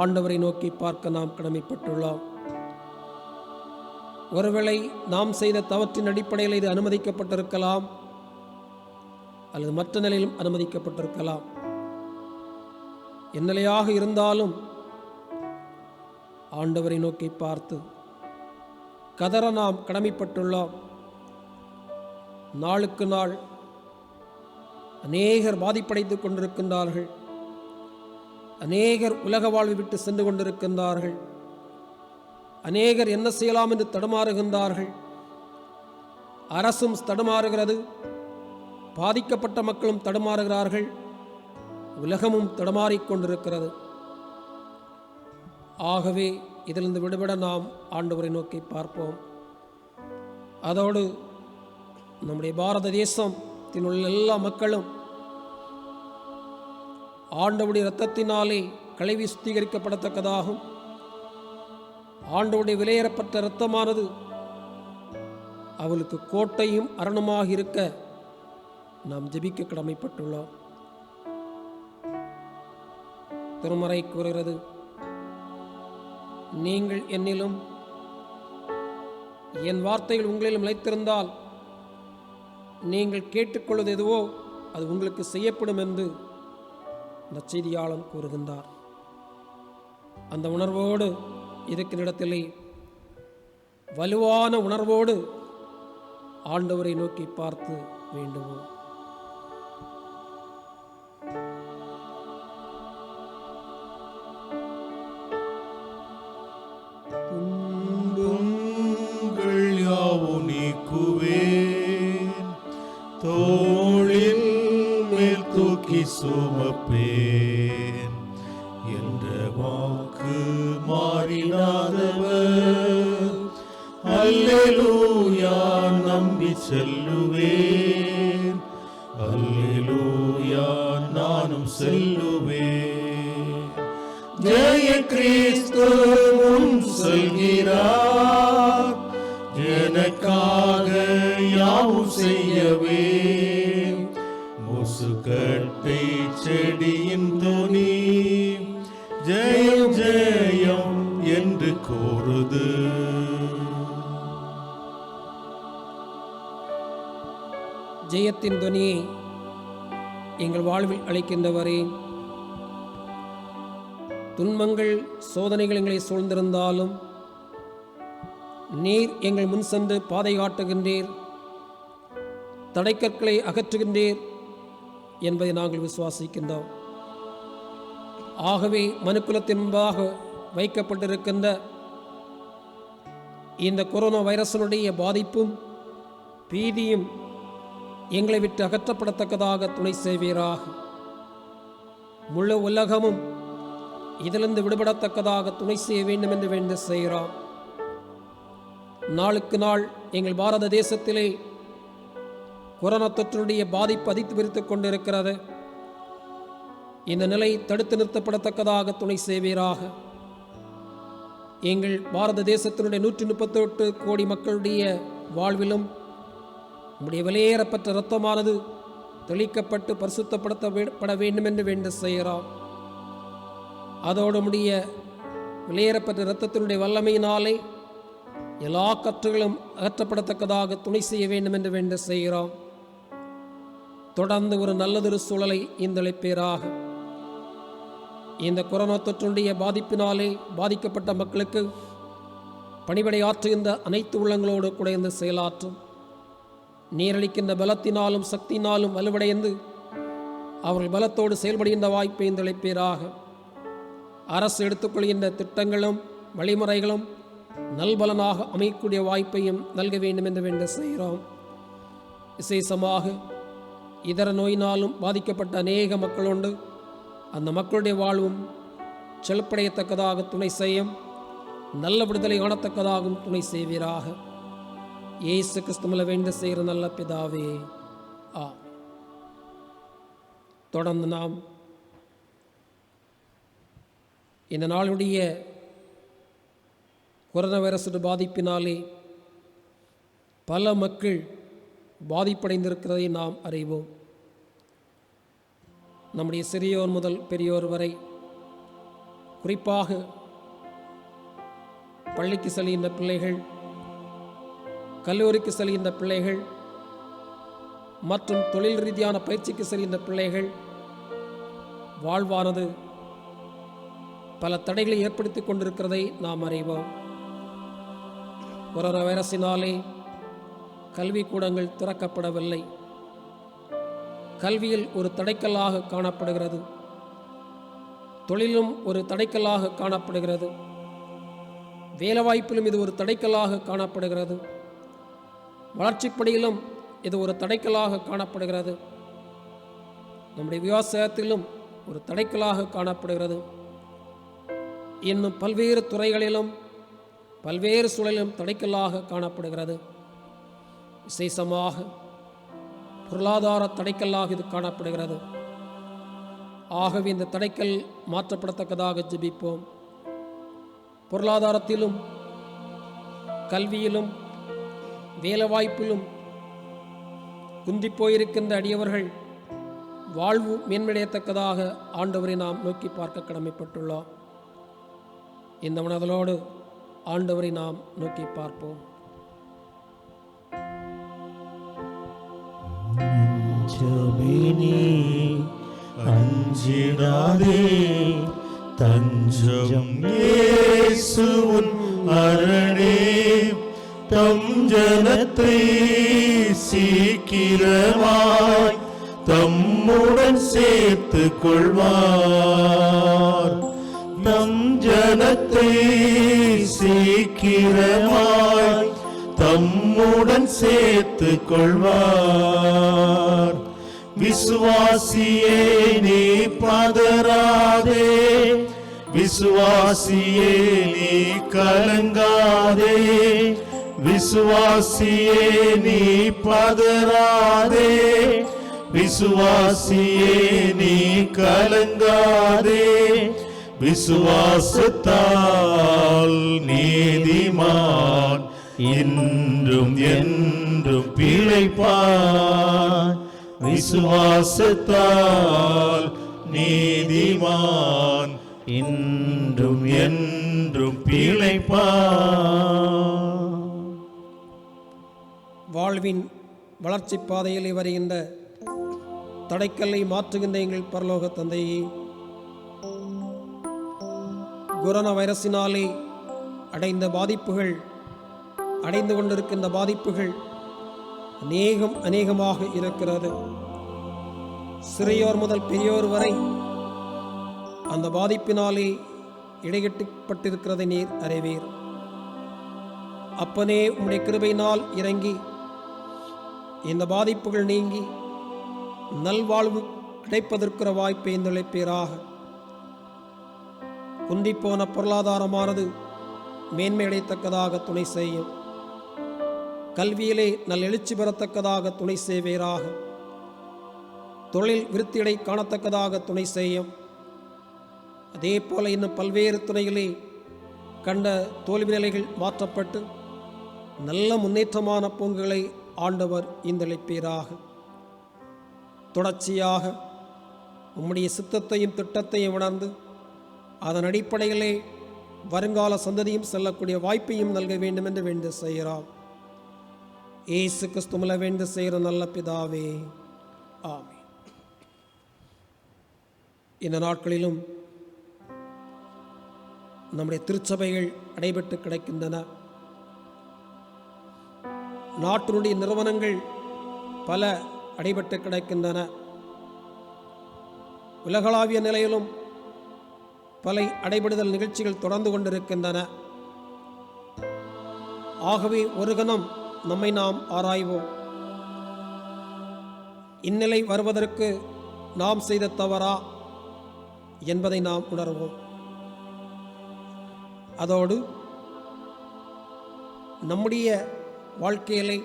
ஆண்டவரை நோக்கி பார்க்க நாம் கடமைப்பட்டுள்ளோம். ஒருவேளை நாம் செய்த தவற்றின் அடிப்படையில் இது அனுமதிக்கப்பட்டிருக்கலாம், அல்லது மற்ற நிலையிலும் அனுமதிக்கப்பட்டிருக்கலாம். எந்நிலையாக இருந்தாலும் ஆண்டவரை நோக்கி பார்த்து கதற நாம் கடமைப்பட்டுள்ளோம். நாளுக்கு நாள் அநேகர் பாதிப்படைத்துக் கொண்டிருக்கின்றார்கள். அநேகர் உலக வாழ்வை விட்டு சென்று கொண்டிருக்கின்றார்கள். அநேகர் என்ன செய்யலாம் என்று தடுமாறுகின்றார்கள். அரசும் தடுமாறுகிறது, பாதிக்கப்பட்ட மக்களும் தடுமாறுகிறார்கள், உலகமும் தடுமாறிக்கொண்டிருக்கிறது. ஆகவே இதிலிருந்து விடுபட நாம் ஆண்டவரை நோக்கி பார்ப்போம். அதோடு நம்முடைய பாரத தேசத்தின் உள்ள எல்லா மக்களும் ஆண்டவருடைய இரத்தத்தினாலே கழுவி சுத்திகரிக்கப்படத்தக்கதாகும். ஆண்டவருடைய விலையேறப்பட்ட இரத்தமானது அவளுக்கு கோட்டையும் அரணுமாக இருக்க நாம் ஜெபிக்க கடமைப்பட்டுள்ளோம். திருமறை கூறுகிறது, நீங்கள் என்னிலும் என் வார்த்தைகள் உங்களிலும் நிலைத்திருந்தால் நீங்கள் கேட்டுக்கொள்வது எதுவோ அது உங்களுக்கு செய்யப்படும் என்று நற்செய்தியாளன் கூறுகின்றார். அந்த உணர்வோடு இருக்கிற இடத்திலே வலுவான உணர்வோடு ஆண்டவரை நோக்கி பார்த்து வேண்டுவோம். துன்பங்கள் யாவும் நீக்குவேன், தோளின் மேல் தூக்கி சுமப்பேன் என்ற வாக்கு மாறினாதவர். அல்லேலூயா நம்பி செல்லுவேன், அல்லேலூயா நானும் செல்லுவேன். ஜெய கிறிஸ்து முன் செல்கிறார், எனக்காக யாவும் செய்யவே. முசுக்கட்டை செடியின் துணி ஜெயம் ஜெயம் என்று கூறுது. ஜெயத்தின் துணியை எங்கள் வாழ்வில் அளிக்கின்றவரே, துன்பங்கள் சோதனைகள் எங்களை சூழ்ந்திருந்தாலும் நீர் எங்கள் முன் சென்று பாதை காட்டுகின்றீர், தடைக்கற்களை அகற்றுகின்றீர் என்பதை நாங்கள் விசுவாசிக்கின்றோம். ஆகவே மனுக்குலத்தின் முன்பாக வைக்கப்பட்டிருக்கின்ற இந்த கொரோனா வைரஸினுடைய பாதிப்பும் பீதியும் எங்களை விட்டு அகற்றப்படத்தக்கதாக துணை செய்வீராக. முழு உலகமும் இதிலிருந்து விடுபடத்தக்கதாக துணை செய்ய வேண்டும் என்று வேண்டி செய்கிறோம். நாளுக்கு நாள் எங்கள் பாரத தேசத்திலே கொரோனா தொற்றினுடைய பாதிப்பு அதித்து விரித்துக் கொண்டிருக்கிறது. இந்த நிலை தடுத்து நிறுத்தப்படத்தக்கதாக துணை செய்வீராக. எங்கள் பாரத தேசத்தினுடைய 138 கோடி மக்களுடைய வாழ்விலும் நம்முடைய விலையேறப்பட்ட இரத்தமானது தெளிக்கப்பட்டு பரிசுத்தப்படுத்தப்பட வேண்டும் என்று வேண்டி செய்கிறோம். அதோடு நம்முடைய விலையேறப்பட்ட இரத்தத்தினுடைய வல்லமையினாலே எல்லா கற்றுகளும் அகற்றப்படத்தக்கதாக துணை செய்ய வேண்டும் என்று வேண்டி செய்கிறோம். தொடர்ந்து ஒரு நல்லதொரு சூழலை இந்தளிப்பீராக. இந்த கொரோனா தொற்றுடைய பாதிப்பினாலே பாதிக்கப்பட்ட மக்களுக்கு பணிபடை ஆற்றுகின்ற அனைத்து உள்ளங்களோடு குடைந்து செயலாற்றும். நீரளிக்கின்ற பலத்தினாலும் சக்தினாலும் வலுவடைந்து அவர்கள் பலத்தோடு செயல்படுகின்ற வாய்ப்பை இந்தளிப்பீராக. அரசு எடுத்துக்கொள்கின்ற திட்டங்களும் வழிமுறைகளும் நல்பலனாக அமையக்கூடிய வாய்ப்பையும் நல்க வேண்டும் என்று வேண்ட செய்கிறோம். விசேஷமாக இதர நோயினாலும் பாதிக்கப்பட்ட அநேக மக்கள் உண்டு. அந்த மக்களுடைய வாழ்வும் செழிப்படையத்தக்கதாக துணை செய்யும், நல்ல விடுதலை காணத்தக்கதாகவும் துணை செய்வீராக. இயேசு கிறிஸ்துவில் வேண்ட செய்கிற நல்ல பிதாவே, ஆ. தொடர்ந்து நாம் இந்த நாளுடைய கொரோனா வைரஸ் பாதிப்பினாலே பல மக்கள் பாதிப்படைந்திருக்கிறதை நாம் அறிவோம். நம்முடைய சிறியோர் முதல் பெரியோர் வரை, குறிப்பாக பள்ளிக்கு செல்கின்ற பிள்ளைகள், கல்லூரிக்கு செல்கின்ற பிள்ளைகள் மற்றும் தொழில் ரீதியான பயிற்சிக்கு செல்கின்ற பிள்ளைகள் வாழ்வானது பல தடைகளை ஏற்படுத்தி கொண்டிருக்கிறதை நாம் அறிவோம். கொரோனா வைரஸினாலே கல்விக்கூடங்கள் திறக்கப்படவில்லை. கல்வியில் ஒரு தடைக்கல்லாக காணப்படுகிறது. தொழிலும் ஒரு தடைக்கல்லாக காணப்படுகிறது. வேலைவாய்ப்பிலும் இது ஒரு தடைக்கல்லாக காணப்படுகிறது. வளர்ச்சிப்படியிலும் இது ஒரு தடைக்கல்லாக காணப்படுகிறது. நம்முடைய விவசாயத்திலும் ஒரு தடைக்கல்லாக காணப்படுகிறது. இன்னும் பல்வேறு துறைகளிலும் பல்வேறு சூழலிலும் தடைக்கல்லாக காணப்படுகிறது. விசேஷமாக பொருளாதார தடைக்கல்லாக இது காணப்படுகிறது. ஆகவே இந்த தடைக்கல் மாற்றப்படத்தக்கதாக ஜெபிப்போம். பொருளாதாரத்திலும் கல்வியிலும் வேலைவாய்ப்பிலும் குந்தி போயிருக்கின்ற அடியவர்கள் வாழ்வு மேன்மையடையத்தக்கதாக ஆண்டவரை நாம் நோக்கி பார்க்க கடமைப்பட்டுள்ளோம். இந்த மனதலோடு ஆண்டவரை நாம் நோக்கி பார்ப்போம். அஞ்சிடாதே, தஞ்சம் இயேசுவின் அரணே, தம் ஜனத்தை சீக்கிரமாய் தம்முடன் சேர்த்துக் கொள்வார். தம் ஜனத்தை சீக்கிரமாய் தம்முடன் சேர்த்துக் கொள்வார். விசுவாசியே நீ பதறாதே, விசுவாசியே நீ கலங்காதே, விசுவாசியே நீ பதறாதே, விசுவாசியே நீ கலங்காதே. விசுவாசத்தால் நீதிமான் இன்றும் என்றும் பிழைப்பான். விசுவாசத்தால் நீதிமான் இன்றும் என்றும் பிழைப்பான். வாழ்வின் வளர்ச்சி பாதையில் வருகின்ற தடைக்கல்லை மாற்றுகின்ற எங்கள் பரலோக தந்தையே, கொரோனா வைரஸினாலே அடைந்து கொண்டிருக்கின்ற பாதிப்புகள் அநேகமாக இருக்கிறது. சிறியோர் முதல் பெரியோர் வரை அந்த பாதிப்பினாலே இடைகட்டப்பட்டிருக்கிறதை நீர் அறிவீர். அப்பனே, உம்முடைய கிருபையினால் இறங்கி இந்த பாதிப்புகள் நீங்கி நல்வாழ்வு கிடைப்பதற்கிற வாய்ப்பை இந்தளிப்பீராக. குந்திப்போன பொருளாதாரமானது மேன்மையடையத்தக்கதாக துணை செய்யும். கல்வியிலே நல் எழுச்சி பெறத்தக்கதாக துணை செய்வீராக. தொழில் விருத்தியடை காணத்தக்கதாக துணை செய்யும். அதே போல இன்னும் பல்வேறு துறைகளே கண்ட தோல்வி நிலைகள் மாற்றப்பட்டு நல்ல முன்னேற்றமான பங்குகளை ஆண்டவர் இந்தளிப்பீராக. தொடர்ச்சியாக உம்முடைய சித்தத்தையும் திட்டத்தையும் உணர்ந்து அதன் அடிப்படையிலே வருங்கால சந்ததியும் செல்லக்கூடிய வாய்ப்பையும் நல்க வேண்டும் என்று வேண்டு செய்கிறோம். இயேசு கிறிஸ்துவில் வேண்டு செய்கிற நல்ல பிதாவே, ஆமென். இந்த நாட்களிலும் நம்முடைய திருச்சபைகள் அடைபட்டு கிடக்கின்றன. நாட்டினுடைய நிறுவனங்கள் பல அடைபட்டு கிடக்கின்றன. உலகளாவிய நிலையிலும் பல அடைபடுதல் நிகழ்ச்சிகள் தொடர்ந்து கொண்டிருக்கின்றன. ஆகவே ஒரு கணம் நம்மை நாம் ஆராய்வோம். இந்நிலை வருவதற்கு நாம் செய்த தவறா என்பதை நாம் உணர்வோம். அதோடு நம்முடைய வாழ்க்கையிலே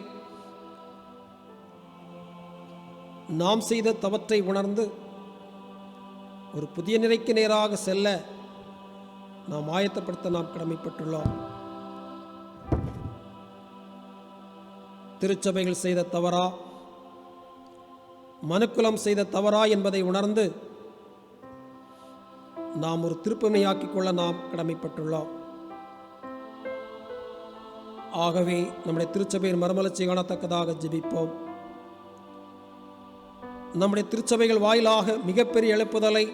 நாம் செய்த தவற்றை உணர்ந்து ஒரு புதிய நிலைக்கு நேராக செல்ல நாம் ஆயத்தப்படுத்த நாம் கடமைப்பட்டுள்ளோம். திருச்சபைகள் செய்த தவறா, மனுக்குலம் செய்த தவறா என்பதை உணர்ந்து நாம் ஒரு திருப்பணியாக்கிக் கொள்ள நாம் கடமைப்பட்டுள்ளோம். ஆகவே நம்முடைய திருச்சபையின் மறுமலர்ச்சி காணத்தக்கதாக ஜெபிப்போம். நம்முடைய திருச்சபைகள் வாயிலாக மிகப்பெரிய எழுப்புதலை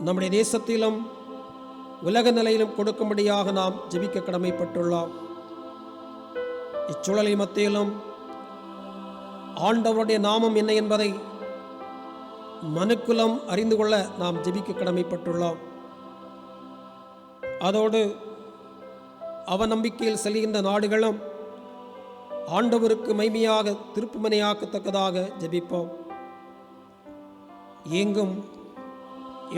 நம்முடைய தேசத்திலும் உலக நிலையிலும் கொடுக்கும்படியாக நாம் ஜெபிக்க கடமைப்பட்டுள்ளோம். இச்சூழலை மத்தியிலும் ஆண்டவருடைய நாமம் என்ன என்பதை மனுக்குலம் அறிந்து கொள்ள நாம் ஜெபிக்க கடமைப்பட்டுள்ளோம். அதோடு அவநம்பிக்கையில் செல்கின்ற நாடுகளும் ஆண்டவருக்கு மைமையாக திருப்புமனையாக்கத்தக்கதாக ஜெபிப்போம். எங்கும்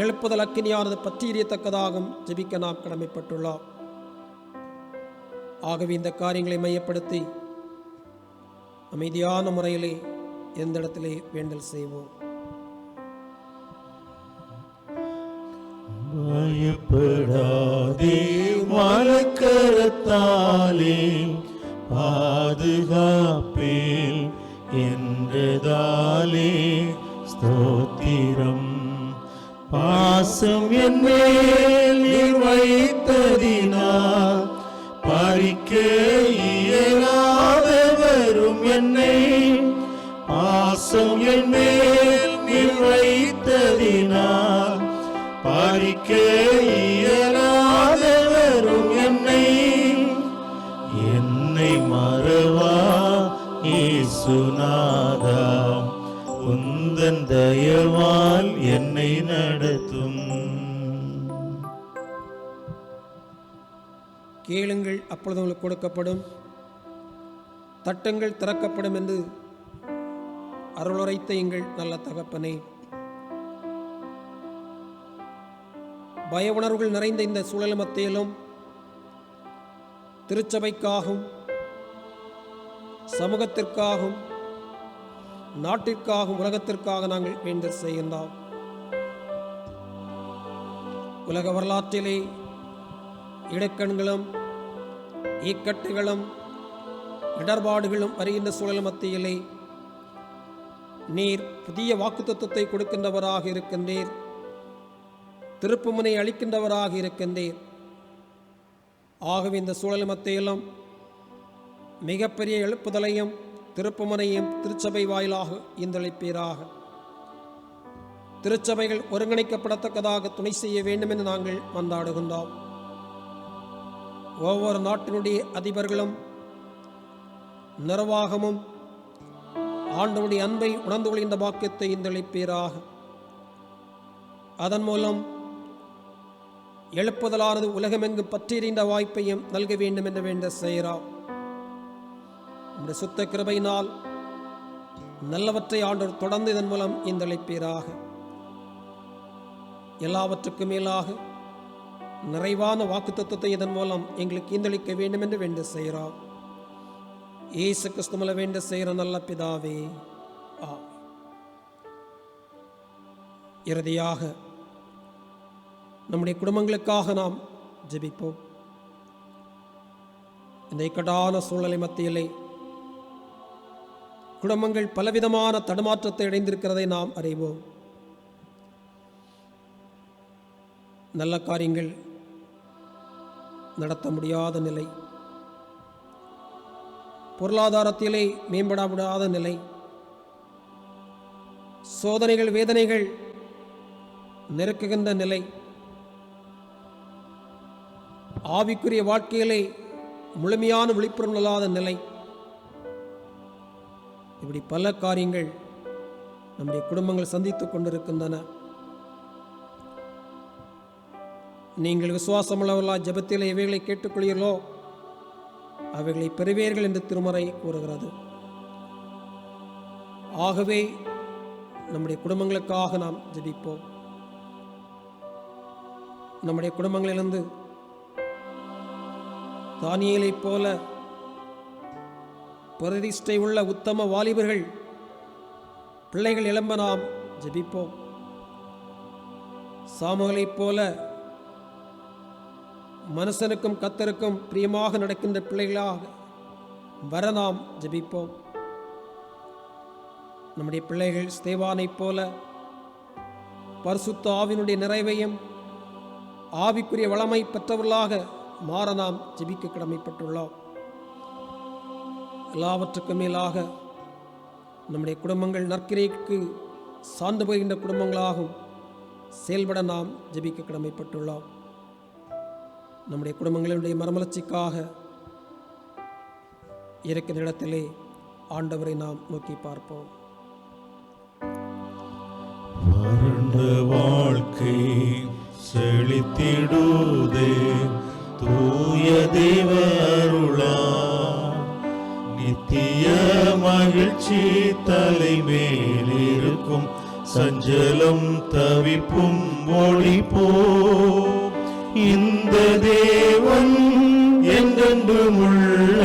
எழுப்புதல் அக்கினியானது பற்றி எறியத்தக்கதாகவும் ஜெபிக்க நாம் கடமைப்பட்டுள்ளோம். ஆகவே இந்த காரியங்களை மையப்படுத்தி அமைதியான முறையிலே எந்த இடத்திலே வேண்டல் செய்வோம். பயப்படாதே, மலக்கரத்தாலே பாதுகாப்பேன் என்றதாலே ஸ்தோத்திரம். பாசம் என் மேல் நீர் வைத்ததினால் பறிக்க இயலாதவரும் என்னை. பாசம் என் மேல் நீர் வைத்ததினால் பறிக்க இயலாதவரும் என்னை. என்னை மறவா இயேசுநாதா, உந்தன் தயவால் என்னை நடத்தும். கேளுங்கள், அப்பொழுது உங்களுக்கு கொடுக்கப்படும். தட்டுங்கள், திறக்கப்படும் என்று அருளுரைத்த எங்கள் நல்ல தகப்பனே, பய உணர்வுகள் நிறைந்த இந்த சூழல் மத்தியிலும் திருச்சபைக்காகவும் சமூகத்திற்காகவும் நாட்டிற்காகவும் உலகத்திற்காக நாங்கள் வேண்டல் செய்கின்றோம். உலக வரலாற்றிலே இடைக்கண்களும் இக்கட்டுகளும் இடர்பாடுகளும் வருகின்ற சூழல் மத்தியிலே நீர் புதிய வாக்குத்தத்தத்தை கொடுக்கின்றவராக இருக்கின்றீர். திருப்புமுனை அளிக்கின்றவராக இருக்கின்றீர். ஆகவே இந்த சூழல் மத்தியிலும் மிகப்பெரிய எழுப்புதலையும் திருப்புமுனையும் திருச்சபை வாயிலாக இந்தளிப்பீராக. திருச்சபைகள் ஒருங்கிணைக்கப்படத்தக்கதாக துணை செய்ய வேண்டும் என்று நாங்கள் மன்றாடுகின்றோம். ஒவ்வொரு நாட்டினுடைய அதிபர்களும் நிர்வாகமும் ஆண்டவருடைய அன்பை உணர்ந்து கொள்கின்ற பாக்கியத்தை இந்தளிப்பீராக. அதன் மூலம் எழுப்புதலானது உலகமெங்கும் பற்றியிருந்த வாய்ப்பையும் நல்க வேண்டும் என்று வேண்ட செய்கிறோம். நம்முடைய சுத்த கிருபையினால் நல்லவற்றை ஆண்டவர் தொடர்ந்து இதன் மூலம் இந்தளிப்பீராக. எல்லாவற்றுக்கும் மேலாக நிறைவான வாக்குத்தத்தத்தை இதன் மூலம் எங்களுக்கு ஈந்தளிக்க வேண்டும் என்று வேண்ட செய்கிறோம். இயேசு கிறிஸ்துவிலே வேண்ட செய்கிற நல்ல பிதாவே, ஆமென். இறுதியாக நம்முடைய குடும்பங்களுக்காக நாம் ஜெபிப்போம். இந்த இக்கட்டான சூழ்நிலை மத்தியிலே குடும்பங்கள் பலவிதமான தடுமாற்றத்தை அடைந்திருக்கிறதை நாம் அறிவோம். நல்ல காரியங்கள் நடத்த முடியாத நிலை, பொருளாதாரத்திலே மேம்பட முடியாத நிலை, சோதனைகள் வேதனைகள் நெருக்குகின்ற நிலை, ஆவிக்குரிய வாழ்க்கையிலே முழுமையான விழிப்புணர்வு இல்லாத நிலை, இப்படி பல காரியங்கள் நம்முடைய குடும்பங்கள் சந்தித்துக் கொண்டிருக்கின்றன. நீங்கள் விசுவாசமுள்ளவர்களா ஜெபத்திலே இவைகளை கேட்டுக்கொள்கிறீர்களோ அவைகளை பெறுவீர்கள் என்று திருமறை கூறுகிறது. ஆகவே நம்முடைய குடும்பங்களுக்காக நாம் ஜெபிப்போம். நம்முடைய குடும்பங்களிலிருந்து தானியேலைப் போல பிரதிஷ்டை உள்ள உத்தம வாலிபர்கள் பிள்ளைகள் எழும்ப நாம் ஜெபிப்போம். சாமுவேலைப் போல மனுஷனுக்கும் கர்த்தருக்கும் பிரியமாக நடக்கின்ற பிள்ளைகளாக வர நாம் ஜெபிப்போம். நம்முடைய பிள்ளைகள் ஸ்தேவானைப் போல பரிசுத்த ஆவியினுடைய நிறைவையும் ஆவிக்குரிய வளமை பெற்றவர்களாக மாற நாம் ஜெபிக்க கடமைப்பட்டுள்ளோம். எல்லாவற்றுக்கும் மேலாக நம்முடைய குடும்பங்கள் நற்கிரைக்கு சார்ந்து போகின்ற குடும்பங்களாகவும் செயல்பட நாம் ஜெபிக்க கடமைப்பட்டுள்ளோம். நம்முடைய குடும்பங்களுடைய மறுமலர்ச்சிக்காக இருக்கிற இடத்திலே ஆண்டவரை நாம் நோக்கி பார்ப்போம். வறண்ட வாழ்க்கை செழித்திடுதே தூய தேவ அருளா, நித்திய மகிழ்ச்சி தலைமேல் இருக்கும், சஞ்சலம் தவிப்பும் ஒளிப்போ. இந்த தேவன் என்றென்றுமுள்ள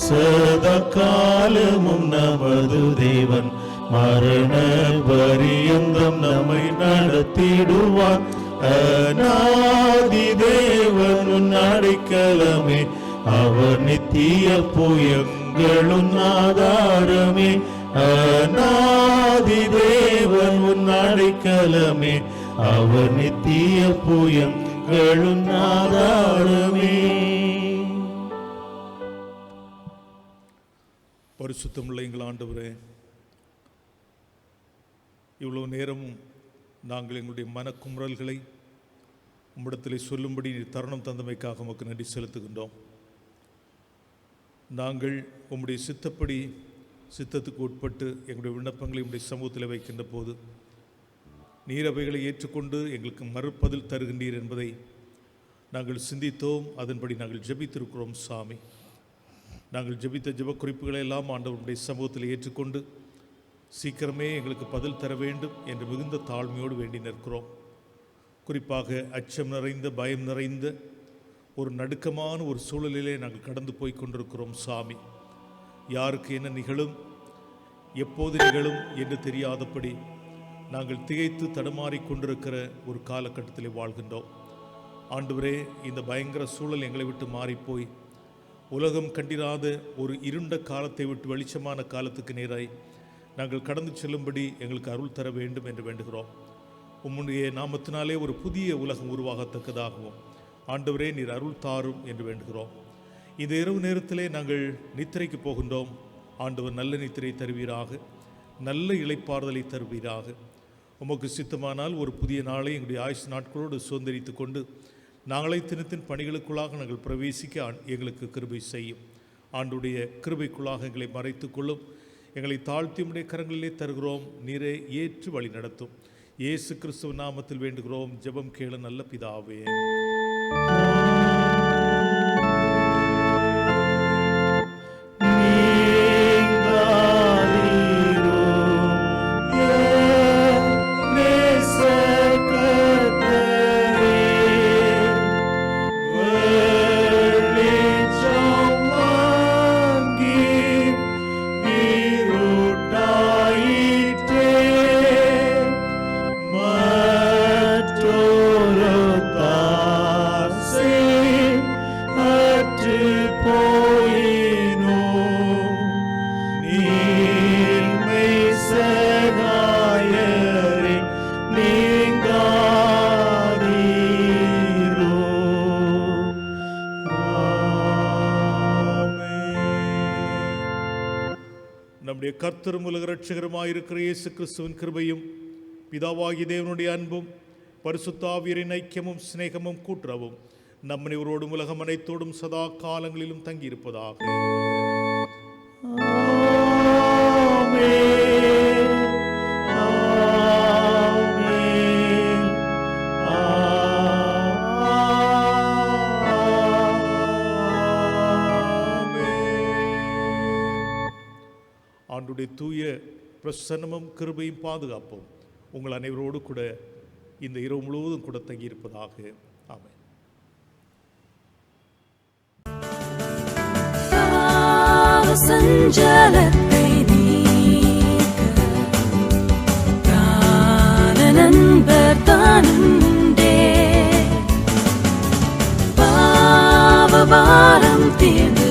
சதா காலமும் நமது தேவன், மரண பரியந்தம் நம்மை நடத்திடுவார். அநாதி தேவன் உன் அடைக்கலமே, அவர் நித்திய புயங்களும் ஆதாரமே. அநாதி தேவன் உன் அடைக்கலமே, அவர் நித்திய புயங்களும் ஆதாரமே. பரிசுத்தமுள்ள எங்கள் ஆண்டவரே, இவ்வளவு நேரமும் நாங்கள் எங்களுடைய மனக்குமுறல்களை உம்மிடத்திலே சொல்லும்படி நீர் தருணம் தந்தமைக்காக உமக்கு நன்றி செலுத்துகின்றோம். நாங்கள் உம்முடைய சித்தத்துக்கு உட்பட்டு எங்களுடைய விண்ணப்பங்களை உம்முடைய சமூகத்தில் வைக்கின்ற போது நீர் அவைகளை ஏற்றுக்கொண்டு எங்களுக்கு மறுபதில் தருகின்றீர் என்பதை நாங்கள் சிந்தித்தோம். அதன்படி நாங்கள் ஜெபித்திருக்கிறோம். சாமி, நாங்கள் ஜெபித்த ஜெப குறிப்புகளை எல்லாம் ஆண்டவருடைய சமூகத்தில் ஏற்றுக்கொண்டு சீக்கிரமே எங்களுக்கு பதில் தர வேண்டும் என்று மிகுந்த தாழ்மையோடு வேண்டி நிற்கிறோம். குறிப்பாக அச்சம் நிறைந்த பயம் நிறைந்த ஒரு நடுக்கமான ஒரு சூழலிலே நாங்கள் கடந்து போய் கொண்டிருக்கிறோம். சாமி, யாருக்கு என்ன நிகழும், எப்போது நிகழும் என்று தெரியாதபடி நாங்கள் திகைத்து தடுமாறி கொண்டிருக்கிற ஒரு காலகட்டத்திலே வாழ்கின்றோம். ஆண்டவரே, இந்த பயங்கர சூழல் எங்களை விட்டு மாறிப்போய் உலகம் கண்டிராத ஒரு இருண்ட காலத்தை விட்டு வெளிச்சமான காலத்துக்கு நேராய் நாங்கள் கடந்து செல்லும்படி எங்களுக்கு அருள் தர வேண்டும் என்று வேண்டுகிறோம். உம்முடைய நாமத்தினாலே ஒரு புதிய உலகம் உருவாகத்தக்கதாகவும் ஆண்டவரே நீர் அருள் தாரும் என்று வேண்டுகிறோம். இந்த இரவு நேரத்திலே நாங்கள் நித்திரைக்கு போகின்றோம். ஆண்டவர் நல்ல நித்திரை தருவீராக, நல்ல இளைப்பாறுதலை தருவீராக. உமக்கு சித்தமானால் ஒரு புதிய நாளை எங்களுடைய ஆயுசு நாட்களோடு சுதந்திரித்து கொண்டு நாளை தினத்தின் பணிகளுக்குள்ளாக நாங்கள் பிரவேசிக்க எங்களுக்கு கிருபை செய்யும். ஆண்டுடைய கிருபைக்குள்ளாக எங்களை மறைத்து கொள்ளும். எங்களை தாழ்த்தி உம்முடைய கரங்களிலே தருகிறோம். நீரே ஏற்று வழி நடத்தும். இயேசு கிறிஸ்துவ நாமத்தில் வேண்டுகிறோம். ஜெபம் கேள நல்ல பிதாவே. கர்த்தரும் உலக இரட்சகருமாயிருக்கிற இயேசு கிறிஸ்துவின் கிருபையும் பிதாவாகிய தேவனுடைய அன்பும் பரிசுத்த ஆவியரின் ஐக்கியமும் சிநேகமும் கூட்டுறவும் நம் அனைவரோடும் உலகம் அனைத்தோடும் சதா காலங்களிலும் தங்கியிருப்பதாக. ஆண்டுடைய தூய பிரசன்னமும் கிருபையும் பாதுகாப்போம் உங்கள் அனைவரோடு கூட இந்த இரவு முழுவதும் கூட தங்கியிருப்பதாக. ஆமென். சஞ்சலத்தை நீக்க நண்பர் தானுண்டே, பாவபாரம் தீர்ந்து